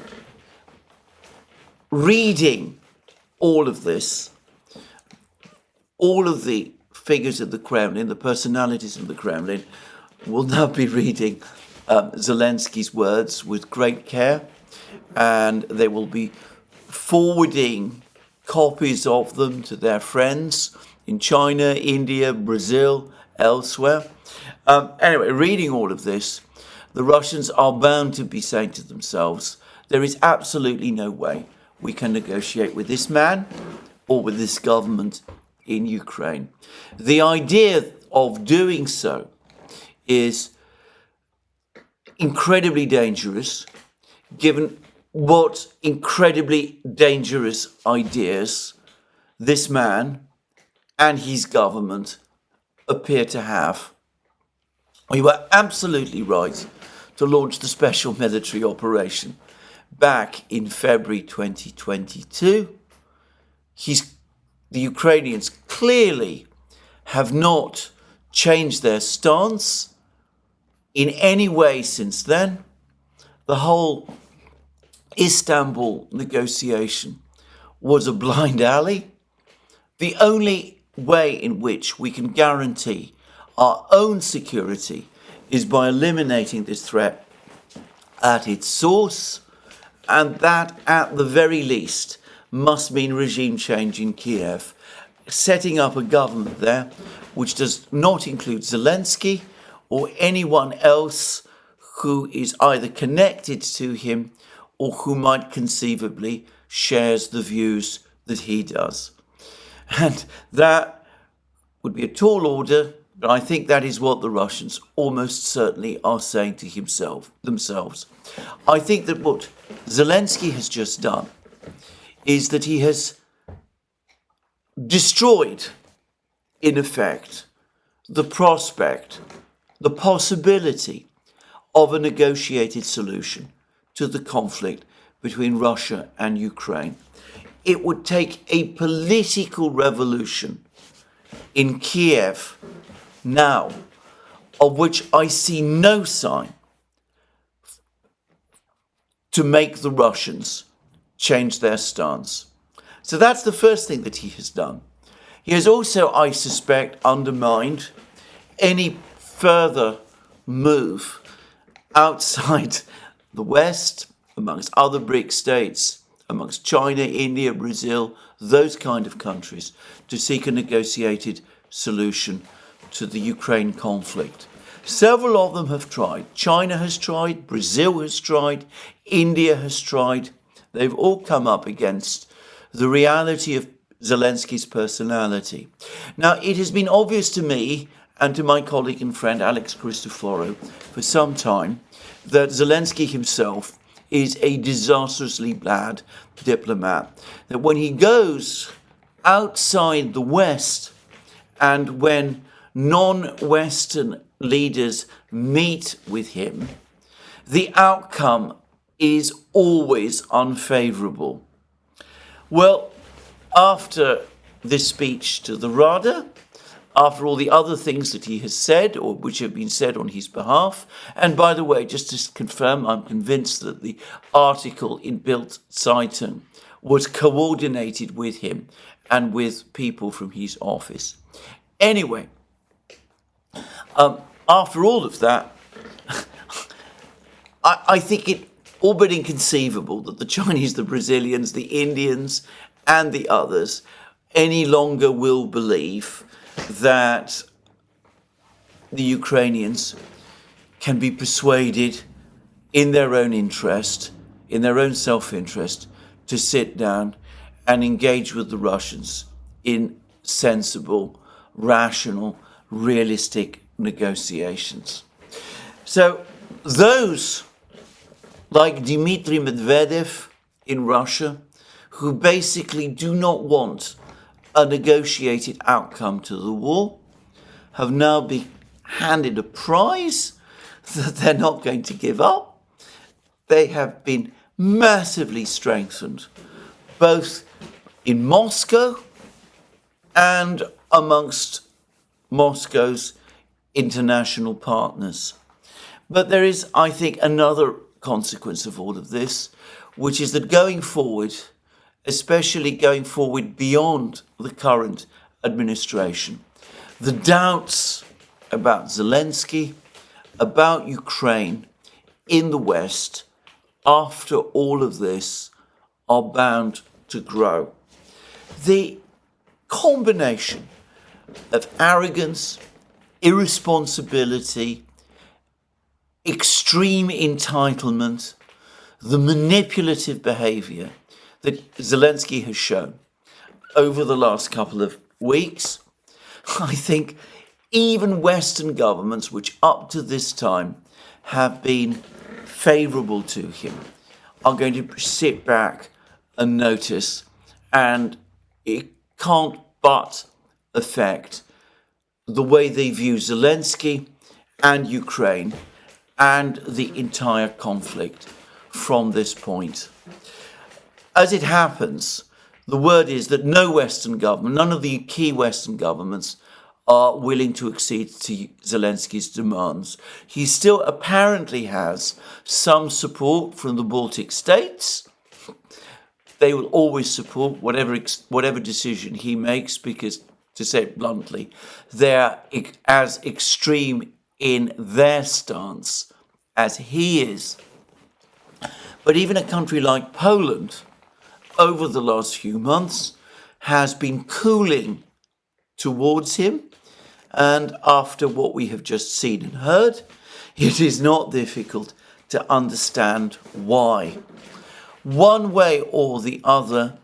reading all of this, all of the figures of the Kremlin, the personalities of the Kremlin, will now be reading Zelensky's words with great care, and they will be forwarding copies of them to their friends in China, India, Brazil, elsewhere. Anyway, reading all of this, the Russians are bound to be saying to themselves, there is absolutely no way we can negotiate with this man or with this government in Ukraine. The idea of doing so is incredibly dangerous, given what incredibly dangerous ideas this man and his government appear to have. We were absolutely right to launch the special military operation back in February 2022. The Ukrainians clearly have not changed their stance in any way since then. The whole Istanbul negotiation was a blind alley. The only way in which we can guarantee our own security is by eliminating this threat at its source, and that, at the very least, must mean regime change in Kiev, setting up a government there which does not include Zelensky or anyone else who is either connected to him or who might conceivably shares the views that he does. And that would be a tall order, but I think that is what the Russians almost certainly are saying to themselves. I think that what Zelensky has just done is that he has destroyed, in effect, the prospect, the possibility of a negotiated solution to the conflict between Russia and Ukraine. It would take a political revolution in Kiev now, of which I see no sign, to make the Russians change their stance. So that's the first thing that he has done. He has also, I suspect, undermined any further move outside the West, amongst other BRIC states, amongst China, India, Brazil, those kind of countries, to seek a negotiated solution to the Ukraine conflict. Several of them have tried. China has tried, Brazil has tried, India has tried. they've all come up against the reality of Zelensky's personality. Now, it has been obvious to me and to my colleague and friend Alex Christoforou for some time that Zelensky himself is a disastrously bad diplomat. That when he goes outside the West and when non-Western leaders meet with him, the outcome is always unfavorable. Well, after this speech to the Rada, after all the other things that he has said or which have been said on his behalf, and by the way, just to confirm, I'm convinced that the article in Bild Zeitung was coordinated with him and with people from his office. Anyway, after all of that, I think it all but inconceivable that the Chinese, the Brazilians, the Indians, and the others any longer will believe that the Ukrainians can be persuaded in their own interest, in their own self-interest, to sit down and engage with the Russians in sensible, rational, realistic negotiations. So those like Dmitry Medvedev in Russia, who basically do not want a negotiated outcome to the war, have now been handed a prize that they're not going to give up. They have been massively strengthened, both in Moscow and amongst Moscow's international partners. But there is, I think, another consequence of all of this, which is that going forward, especially going forward beyond the current administration, the doubts about Zelensky, about Ukraine in the West, after all of this, are bound to grow. The combination of arrogance, irresponsibility, extreme entitlement, the manipulative behavior that Zelensky has shown over the last couple of weeks, I think even Western governments, which up to this time have been favorable to him, are going to sit back and notice, and it can't but affect the way they view Zelensky and Ukraine and the entire conflict from this point. As it happens, the word is that no Western government, none of the key Western governments, are willing to accede to Zelensky's demands. He still apparently has some support from the Baltic states. They will always support whatever decision he makes because, to say it bluntly, they're as extreme in their stance as he is. But even a country like Poland, over the last few months, has been cooling towards him. And after what we have just seen and heard, it is not difficult to understand why. One way or the other,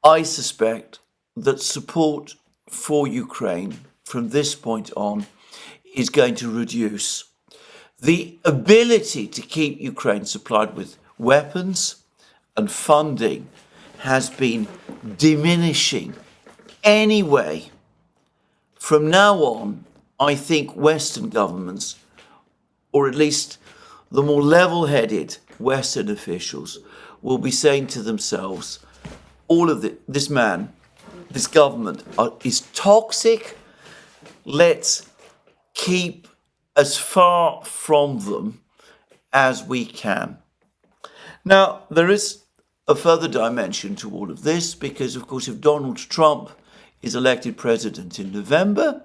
I suspect that support for Ukraine from this point on is going to reduce. The ability to keep Ukraine supplied with weapons and funding has been diminishing anyway. From now on, I think Western governments, or at least the more level-headed Western officials, will be saying to themselves, all of this man, this government is toxic. Let's keep as far from them as we can. Now, there is a further dimension to all of this because, of course, if Donald Trump is elected president in November,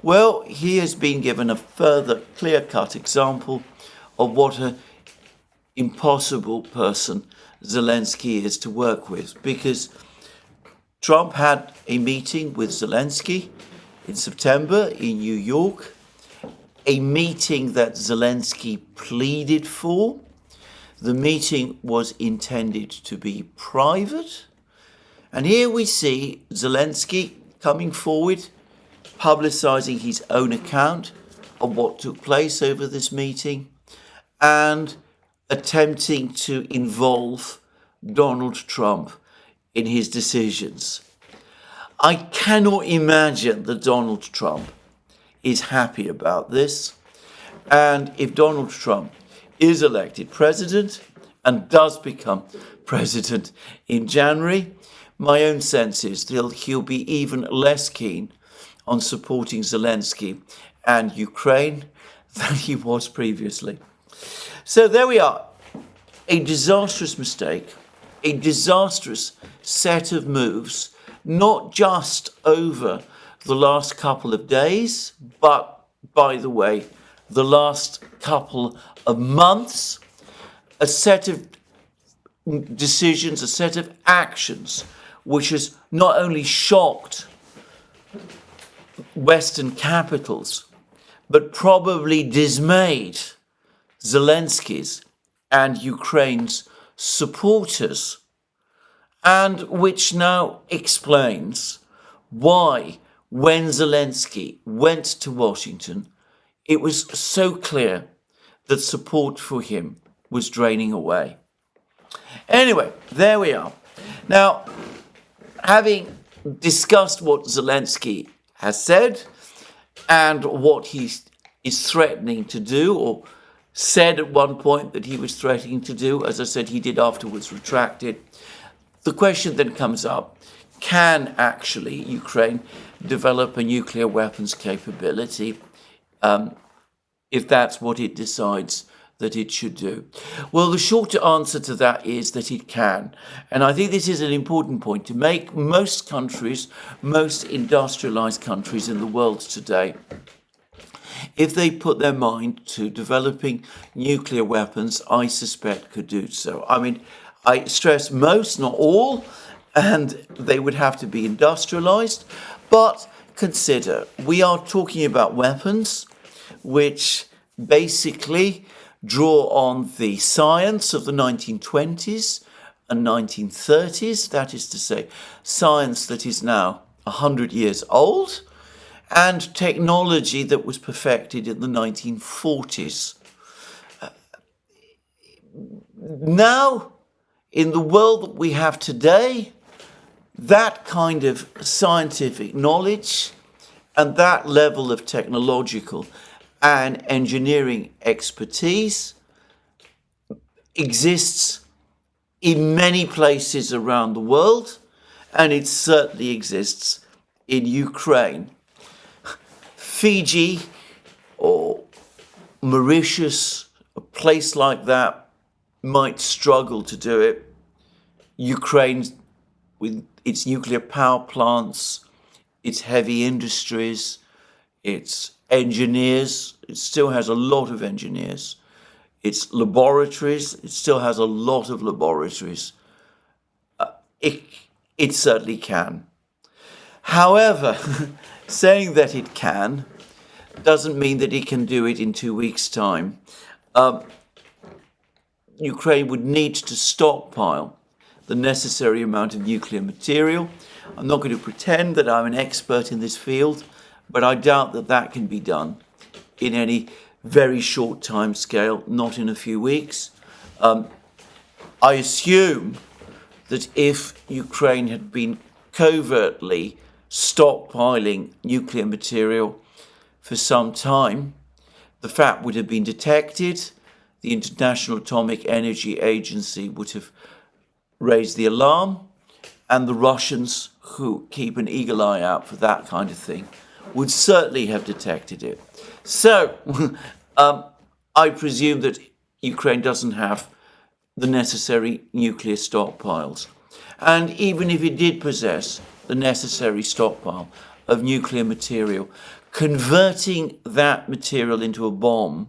well, he has been given a further clear-cut example of what an impossible person Zelensky is to work with, because Trump had a meeting with Zelensky in September in New York, a meeting that Zelensky pleaded for. The meeting was intended to be private. And here we see Zelensky coming forward, publicising his own account of what took place over this meeting and attempting to involve Donald Trump in his decisions. I cannot imagine that Donald Trump is happy about this. And if Donald Trump is elected president and does become president in January, my own sense is that he'll be even less keen on supporting Zelensky and Ukraine than he was previously. So there we are. A disastrous mistake, a disastrous set of moves, not just over the last couple of days, but, by the way, the last couple of months, a set of decisions, a set of actions, which has not only shocked Western capitals, but probably dismayed Zelensky's and Ukraine's supporters, and which now explains why, when Zelensky went to Washington, it was so clear that support for him was draining away. Anyway, there we are. Now, having discussed what Zelensky has said and what he is threatening to do, or said at one point that he was threatening to do, as I said, he did afterwards retract it, the question then comes up, can actually Ukraine develop a nuclear weapons capability if that's what it decides that it should do? Well, the shorter answer to that is that it can. And I think this is an important point to make. Most countries, most industrialized countries in the world today, if they put their mind to developing nuclear weapons, I suspect could do so. I mean, I stress most, not all, and they would have to be industrialized. But consider, we are talking about weapons which basically draw on the science of the 1920s and 1930s, that is to say, science that is now 100 years old, and technology that was perfected in the 1940s. Now, in the world that we have today, that kind of scientific knowledge and that level of technological and engineering expertise exists in many places around the world, and it certainly exists in Ukraine. Fiji or Mauritius, a place like that, might struggle to do it. Ukraine, with its nuclear power plants, its heavy industries, its engineers, it still has a lot of engineers. Its laboratories, it still has a lot of laboratories. It certainly can. However, saying that it can doesn't mean that it can do it in 2 weeks' time. Ukraine would need to stockpile the necessary amount of nuclear material. I'm not going to pretend that I'm an expert in this field, but I doubt that that can be done in any very short time scale, not in a few weeks. I assume that if Ukraine had been covertly stockpiling nuclear material for some time, the fact would have been detected. The International Atomic Energy Agency would have raised the alarm, and the Russians, who keep an eagle eye out for that kind of thing, would certainly have detected it. So, I presume that Ukraine doesn't have the necessary nuclear stockpiles. And even if it did possess the necessary stockpile of nuclear material, converting that material into a bomb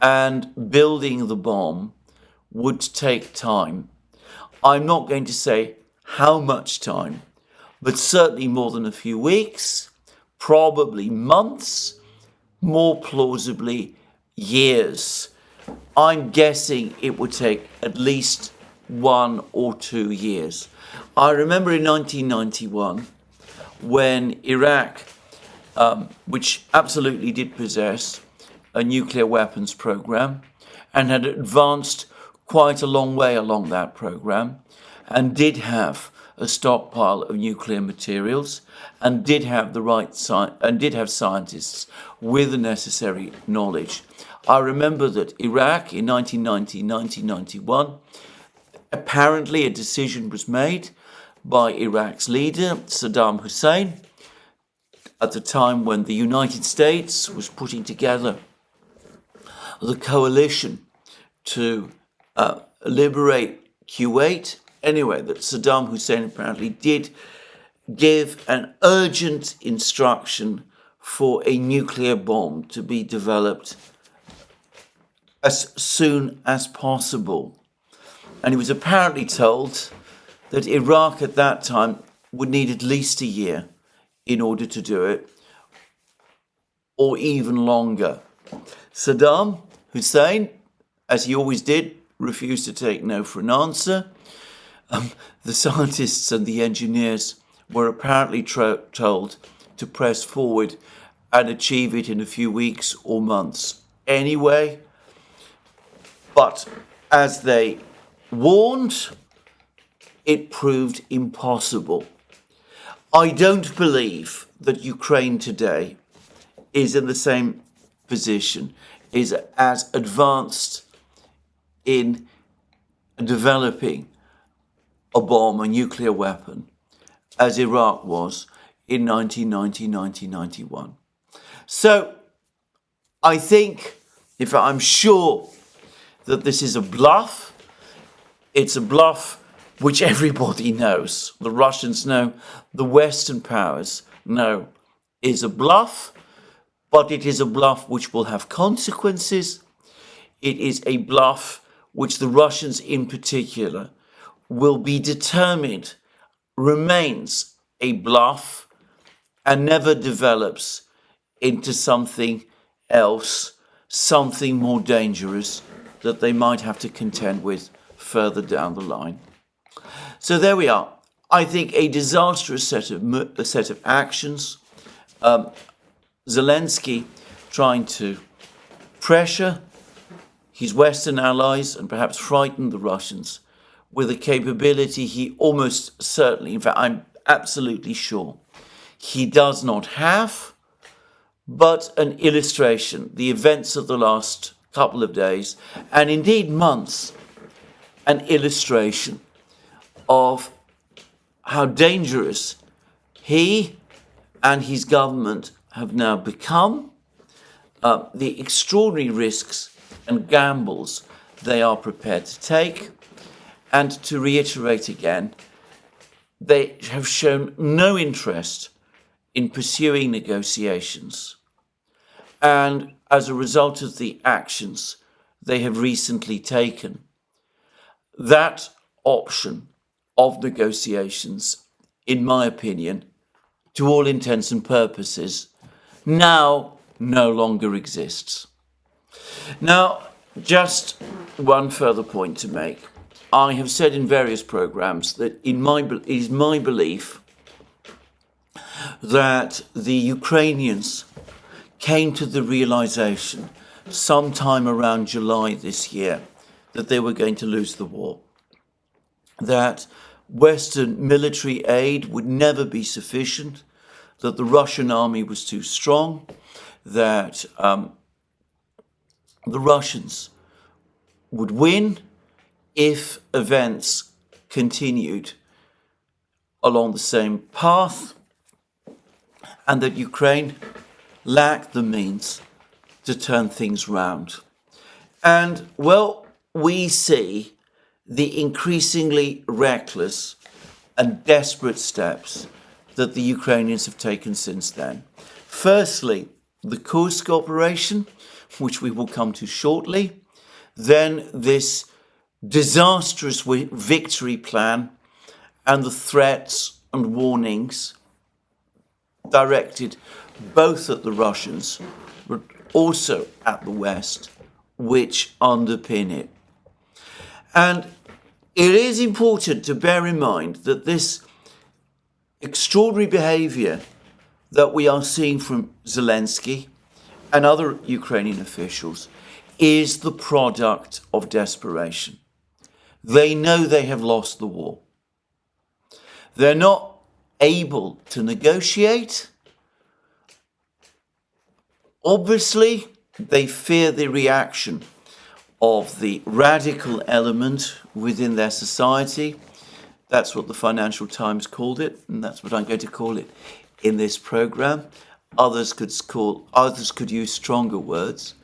and building the bomb would take time. I'm not going to say how much time, but certainly more than a few weeks, probably months, more plausibly years. I'm guessing it would take at least 1 or 2 years. I remember in 1991 when Iraq, which absolutely did possess a nuclear weapons program and had advanced quite a long way along that program and did have a stockpile of nuclear materials and did have scientists with the necessary knowledge. I remember that Iraq in 1990, 1991, apparently a decision was made by Iraq's leader, Saddam Hussein, at the time when the United States was putting together the coalition to liberate Kuwait. Anyway, that Saddam Hussein apparently did give an urgent instruction for a nuclear bomb to be developed as soon as possible. And he was apparently told that Iraq at that time would need at least a year in order to do it, or even longer. Saddam Hussein, as he always did, refused to take no for an answer. The scientists and the engineers were apparently told to press forward and achieve it in a few weeks or months anyway. But as they warned, it proved impossible. I don't believe that Ukraine today is in the same position, is as advanced in developing a bomb, a nuclear weapon, as Iraq was in 1990, 1991. So I think, I'm sure that this is a bluff. It's a bluff which everybody knows. The Russians know, the Western powers know is a bluff, but it is a bluff which will have consequences. It is a bluff which the Russians in particular will be determined remains a bluff and never develops into something else, something more dangerous that they might have to contend with further down the line. So there we are. I think a disastrous set of actions. Zelensky trying to pressure his Western allies and perhaps frighten the Russians with a capability he almost certainly, in fact, I'm absolutely sure, he does not have, but an illustration, the events of the last couple of days, and indeed months, an illustration of how dangerous he and his government have now become, the extraordinary risks and gambles they are prepared to take. And to reiterate again, they have shown no interest in pursuing negotiations. And as a result of the actions they have recently taken, that option of negotiations, in my opinion, to all intents and purposes, now no longer exists. Now, just one further point to make. I have said in various programs that it is my belief that the Ukrainians came to the realization sometime around July this year that they were going to lose the war, that Western military aid would never be sufficient, that the Russian army was too strong, that the Russians would win if events continued along the same path, and that Ukraine lacked the means to turn things round. And, well, we see the increasingly reckless and desperate steps that the Ukrainians have taken since then. Firstly, the Kursk operation, which we will come to shortly, then this disastrous victory plan and the threats and warnings directed both at the Russians but also at the West which underpin it. And it is important to bear in mind that this extraordinary behavior that we are seeing from Zelensky and other Ukrainian officials is the product of desperation. They know they have lost the war. They're not able to negotiate. Obviously, they fear the reaction of the radical element within their society. That's what the Financial Times called it, and that's what I'm going to call it in this program. Others could use stronger words.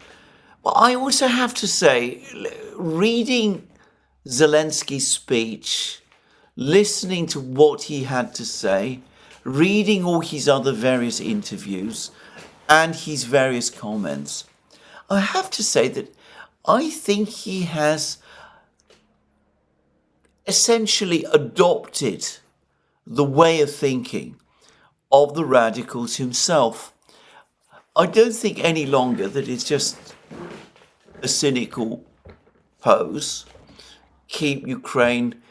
But I also have to say, reading Zelensky's speech, listening to what he had to say, reading all his other various interviews and his various comments, I have to say that I think he has essentially adopted the way of thinking of the radicals himself. I don't think any longer that it's just a cynical pose. Keep Ukraine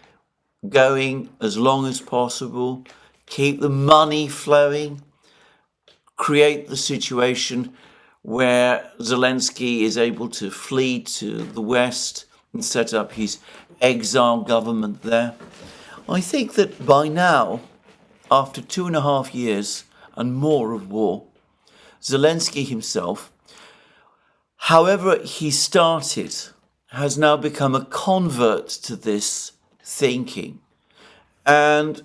going as long as possible, keep the money flowing, create the situation where Zelensky is able to flee to the West and set up his exile government there. I think that by now, after 2.5 years and more of war, Zelensky himself, however he started, has now become a convert to this thinking, and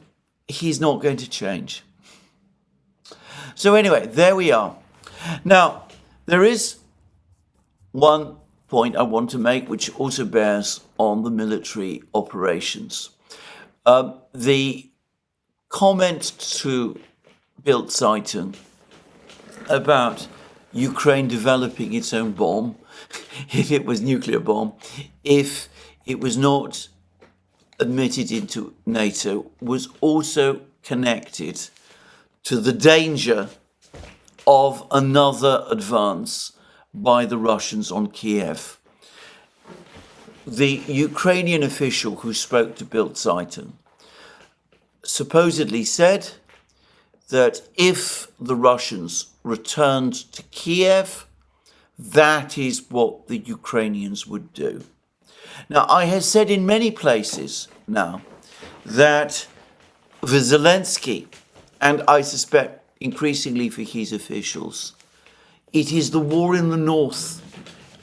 he's not going to change. So anyway, there we are. Now, there is one point I want to make which also bears on the military operations. The comment to BITCHUTE about Ukraine developing its own bomb, if it was nuclear bomb, if it was not admitted into NATO, was also connected to the danger of another advance by the Russians on Kiev. The Ukrainian official who spoke to BITCHUTE supposedly said that if the Russians returned to Kiev, that is what the Ukrainians would do. Now, I have said in many places now that for Zelensky, and I suspect increasingly for his officials, it is the war in the north,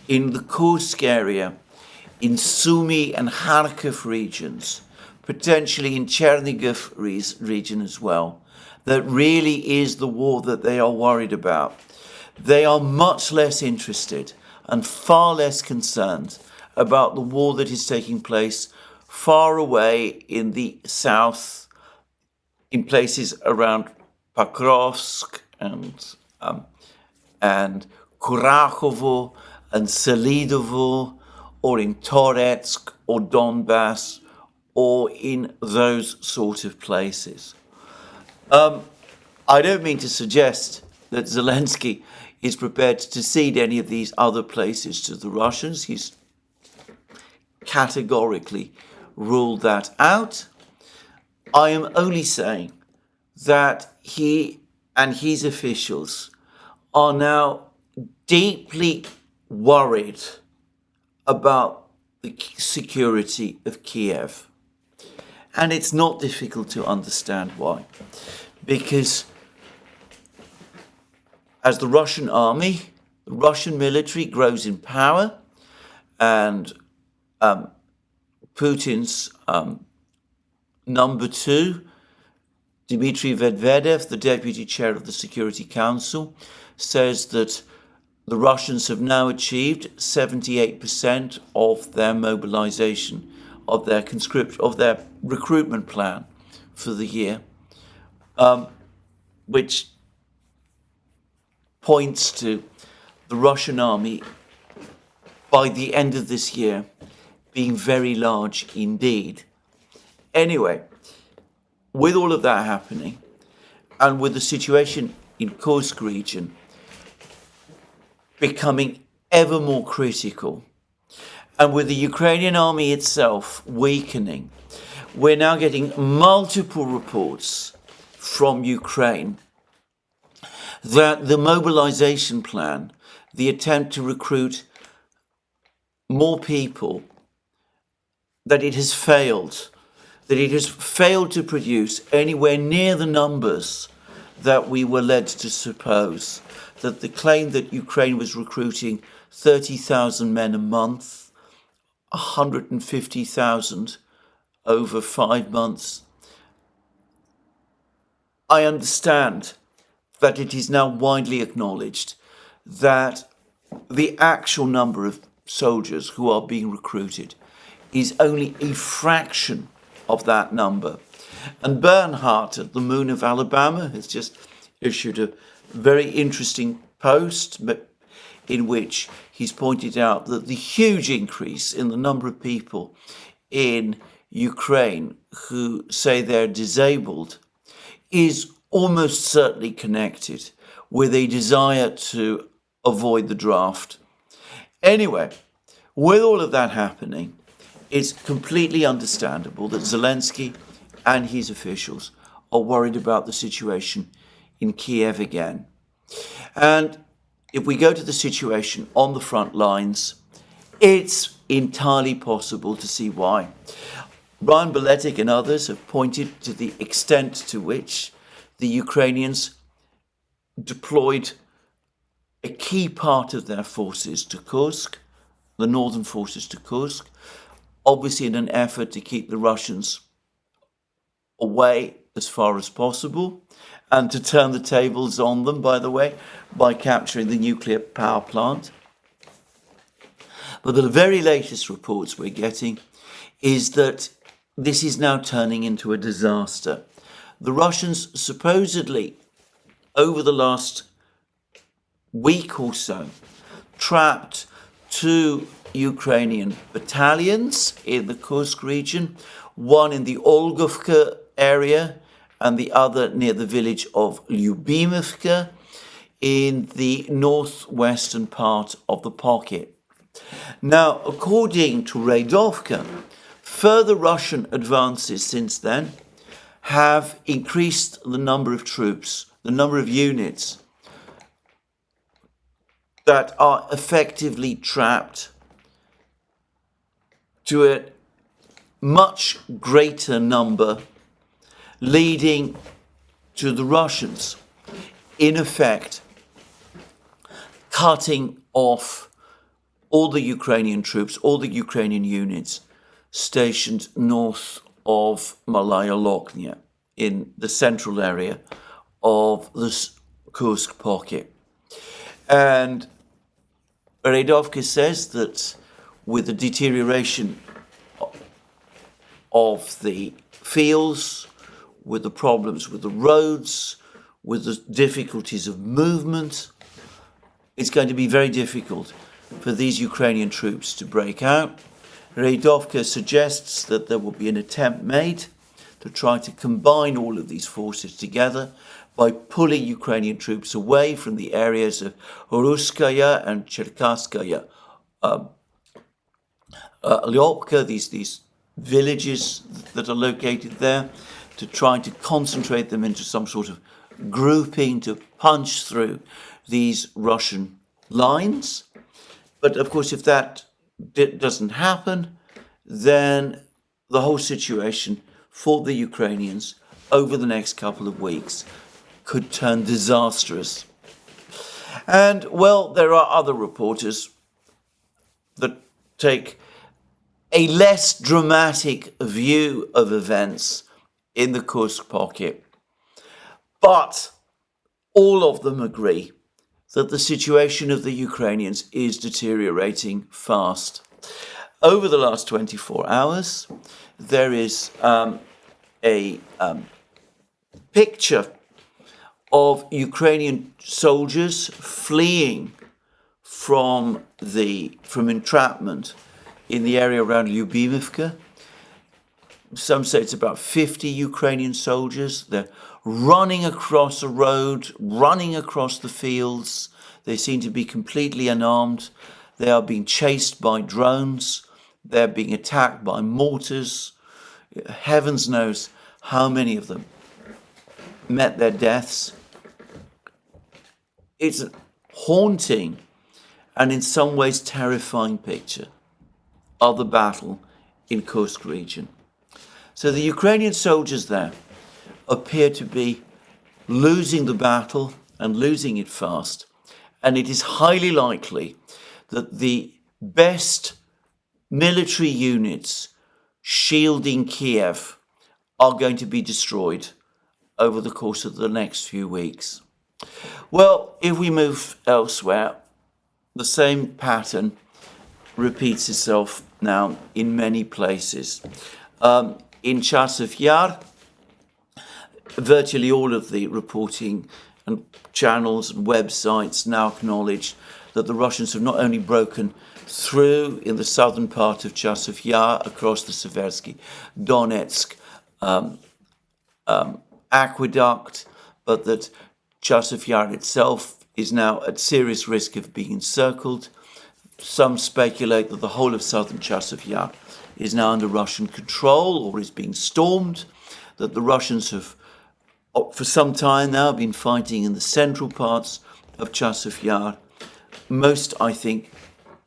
in the Kursk area, in Sumy and Kharkiv regions, potentially in Chernigov region as well, that really is the war that they are worried about. They are much less interested and far less concerned about the war that is taking place far away in the south, in places around Pokrovsk and Kurachovo and Selidovo, or in Toretsk or Donbass, or in those sort of places. I don't mean to suggest that Zelensky is prepared to cede any of these other places to the Russians. He's categorically ruled that out. I am only saying that he and his officials are now deeply worried about the security of Kiev. And it's not difficult to understand why. Because as the Russian army, the Russian military grows in power, and Putin's number two, Dmitry Medvedev, the deputy chair of the Security Council, says that the Russians have now achieved 78% of their mobilization, of their recruitment plan for the year, which points to the Russian army by the end of this year being very large indeed. Anyway, with all of that happening, and with the situation in Kursk region becoming ever more critical and with the Ukrainian army itself weakening, we're now getting multiple reports from Ukraine that the mobilization plan, the attempt to recruit more people, that it has failed to produce anywhere near the numbers that we were led to suppose. That the claim that Ukraine was recruiting 30,000 men a month, 150,000 over 5 months. I understand that it is now widely acknowledged that the actual number of soldiers who are being recruited is only a fraction of that number. And Bernhardt at the Moon of Alabama has just issued a very interesting post in which he's pointed out that the huge increase in the number of people in Ukraine who say they're disabled is almost certainly connected with a desire to avoid the draft. Anyway, with all of that happening, it's completely understandable that Zelensky and his officials are worried about the situation in Kiev again. And if we go to the situation on the front lines, it's entirely possible to see why. Brian Beletic and others have pointed to the extent to which the Ukrainians deployed a key part of their forces to Kursk, the northern forces to Kursk, obviously in an effort to keep the Russians away as far as possible and to turn the tables on them, by the way, by capturing the nuclear power plant. But the very latest reports we're getting is that this is now turning into a disaster. The Russians supposedly, over the last week or so, trapped 2 Ukrainian battalions in the Kursk region, one in the Olgovka area and the other near the village of Lyubimovka in the northwestern part of the pocket. Now, according to Radovka, further Russian advances since then have increased the number of troops, the number of units that are effectively trapped to a much greater number, leading to the Russians, in effect, cutting off all the Ukrainian troops, all the Ukrainian units stationed north of Malaya Lochnia in the central area of the Kursk pocket. And Radovka says that with the deterioration of the fields, with the problems with the roads, with the difficulties of movement, it's going to be very difficult for these Ukrainian troops to break out. Radovka suggests that there will be an attempt made to try to combine all of these forces together by pulling Ukrainian troops away from the areas of Ruskaya and Cherkaskaya Lyopka, these villages that are located there, to try to concentrate them into some sort of grouping to punch through these Russian lines. But of course, if that doesn't happen, then the whole situation for the Ukrainians over the next couple of weeks could turn disastrous. And, well, there are other reporters that take a less dramatic view of events in the Kursk pocket. But all of them agree that the situation of the Ukrainians is deteriorating fast. Over the last 24 hours, there is a picture of Ukrainian soldiers fleeing from entrapment in the area around Lyubimovka. Some say it's about 50 Ukrainian soldiers. They're running across a road, running across the fields. They seem to be completely unarmed. They are being chased by drones. They're being attacked by mortars. Heavens knows how many of them met their deaths. It's a haunting and in some ways terrifying picture of the battle in Kursk region. So the Ukrainian soldiers there appear to be losing the battle and losing it fast. And it is highly likely that the best military units shielding Kiev are going to be destroyed over the course of the next few weeks. Well, if we move elsewhere, the same pattern repeats itself now in many places. In Chasiv Yar, virtually all of the reporting and channels and websites now acknowledge that the Russians have not only broken through in the southern part of Chasiv Yar across the Seversky Donetsk aqueduct, but that Chasiv Yar itself is now at serious risk of being encircled. Some speculate that the whole of southern Chasiv Yar is now under Russian control or is being stormed, that the Russians have for some time now been fighting in the central parts of Chasiv Yar. Most, I think,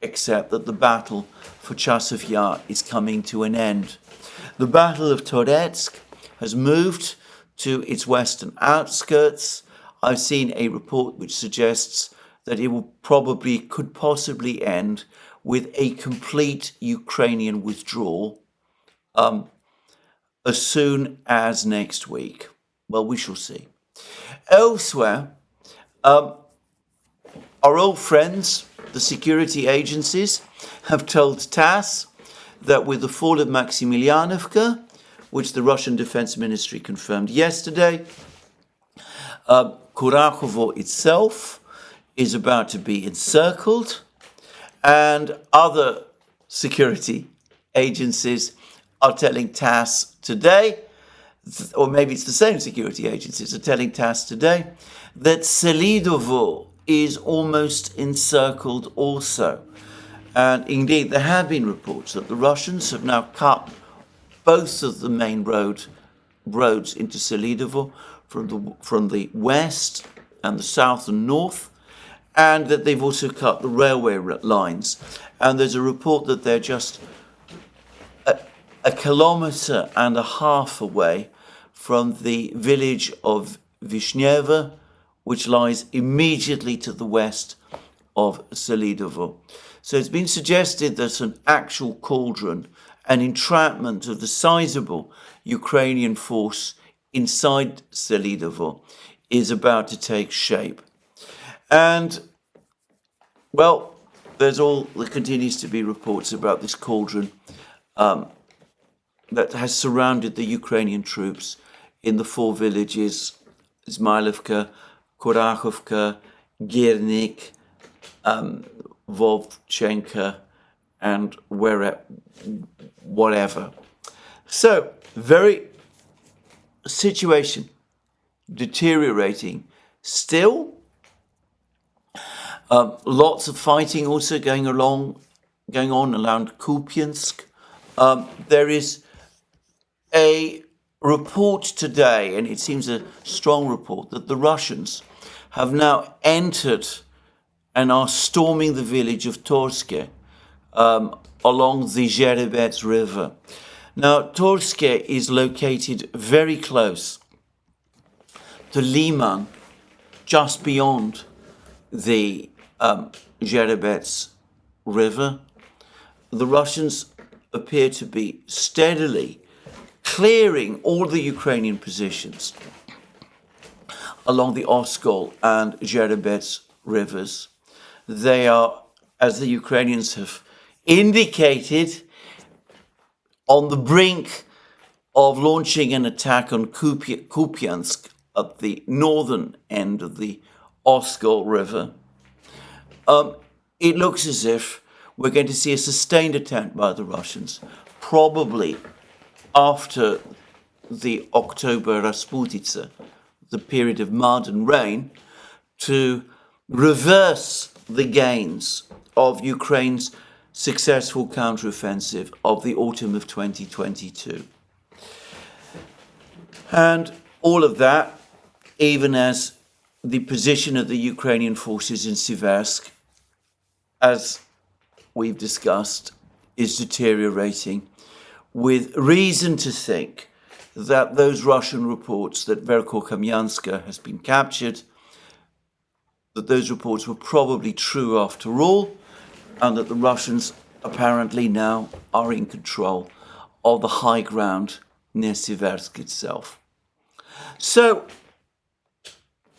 accept that the battle for Chasiv Yar is coming to an end. The Battle of Toretsk has moved to its western outskirts. I've seen a report which suggests that it could possibly end with a complete Ukrainian withdrawal as soon as next week. Well, we shall see. Elsewhere, our old friends, the security agencies, have told TASS that with the fall of Maximilianovka, which the Russian Defense Ministry confirmed yesterday, Kurakovo itself is about to be encircled, and other security agencies are telling TASS today, or maybe it's the same security agencies are telling TASS today, that Selidovo is almost encircled also. And indeed, there have been reports that the Russians have now cut both of the main roads into Selidovo from the west and the south and north, and that they've also cut the railway lines. And there's a report that they're just a kilometre and a half away from the village of Vishneva, which lies immediately to the west of Selidovo. So it's been suggested that an actual cauldron, an entrapment of the sizable Ukrainian force inside Selidovo is about to take shape. And, well, there continues to be reports about this cauldron that has surrounded the Ukrainian troops in the four villages, Izmailovka, Kurachovka, Girnik, Vovchenka, and whatever. So, situation deteriorating still. Lots of fighting also going on around Kupiansk. There is a report today, and it seems a strong report, that the Russians have now entered and are storming the village of Torske along the Zherebets River. Now, Torske is located very close to Liman, just beyond the Zherebets River. The Russians appear to be steadily clearing all the Ukrainian positions along the Oskol and Zherebets rivers. They are, as the Ukrainians have indicated, on the brink of launching an attack on Kupiansk at the northern end of the Oskol River. It looks as if we're going to see a sustained attempt by the Russians, probably after the October Rasputitsa, the period of mud and rain, to reverse the gains of Ukraine's successful counteroffensive of the autumn of 2022. And all of that, even as the position of the Ukrainian forces in Siversk, as we've discussed, is deteriorating, with reason to think that those Russian reports that Verkhokamyanska has been captured, that those reports were probably true after all, and that the Russians apparently now are in control of the high ground near Siversk itself. So,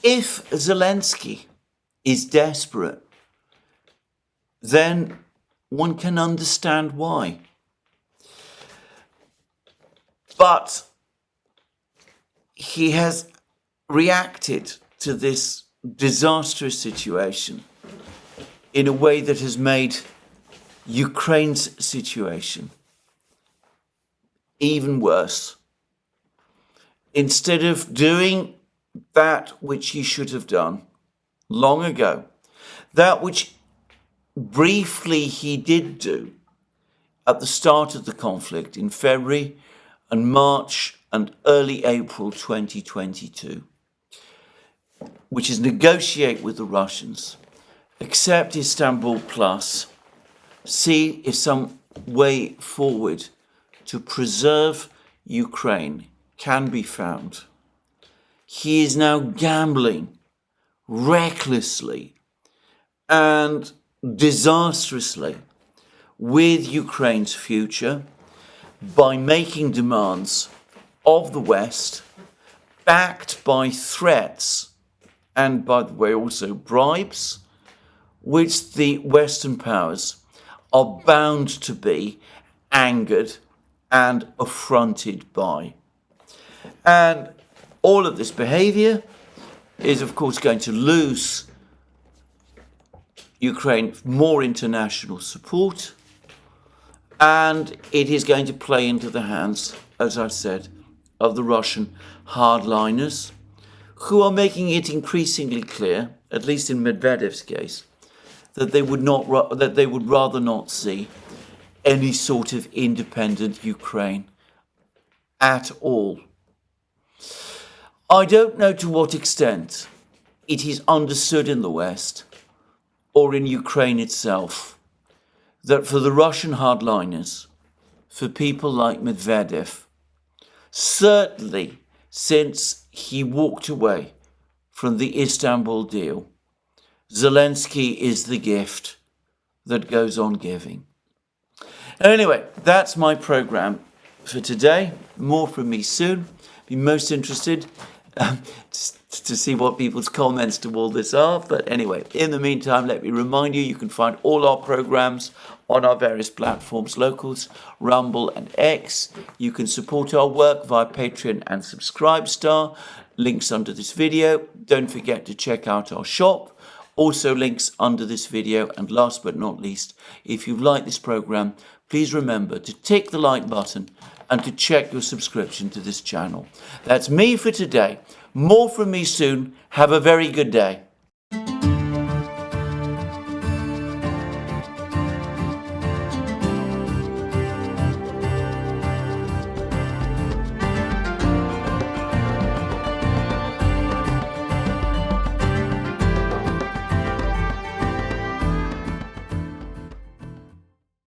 if Zelensky is desperate, then one can understand why. But he has reacted to this disastrous situation in a way that has made Ukraine's situation even worse. Instead of doing that which he should have done long ago, that which briefly he did do at the start of the conflict in February and March and early April 2022, which is negotiate with the Russians, accept Istanbul Plus, see if some way forward to preserve Ukraine can be found. He is now gambling recklessly and disastrously with Ukraine's future by making demands of the West, backed by threats and, by the way, also bribes, which the Western powers are bound to be angered and affronted by. And all of this behavior is, of course, going to lose Ukraine more international support, and it is going to play into the hands, as I said, of the Russian hardliners, who are making it increasingly clear, at least in Medvedev's case, that they would rather not see any sort of independent Ukraine at all. I don't know to what extent it is understood in the West or in Ukraine itself that for the Russian hardliners, for people like Medvedev, certainly since he walked away from the Istanbul deal, Zelensky is the gift that goes on giving. Anyway, that's my program for today. More from me soon. Be most interested to see what people's comments to all this are. But anyway, in the meantime, let me remind you, you can find all our programs on our various platforms, Locals, Rumble and X. You can support our work via Patreon and Subscribestar. Links under this video. Don't forget to check out our shop. Also links under this video. And last but not least, if you've liked this program, please remember to tick the like button and to check your subscription to this channel. That's me for today. More from me soon. Have a very good day.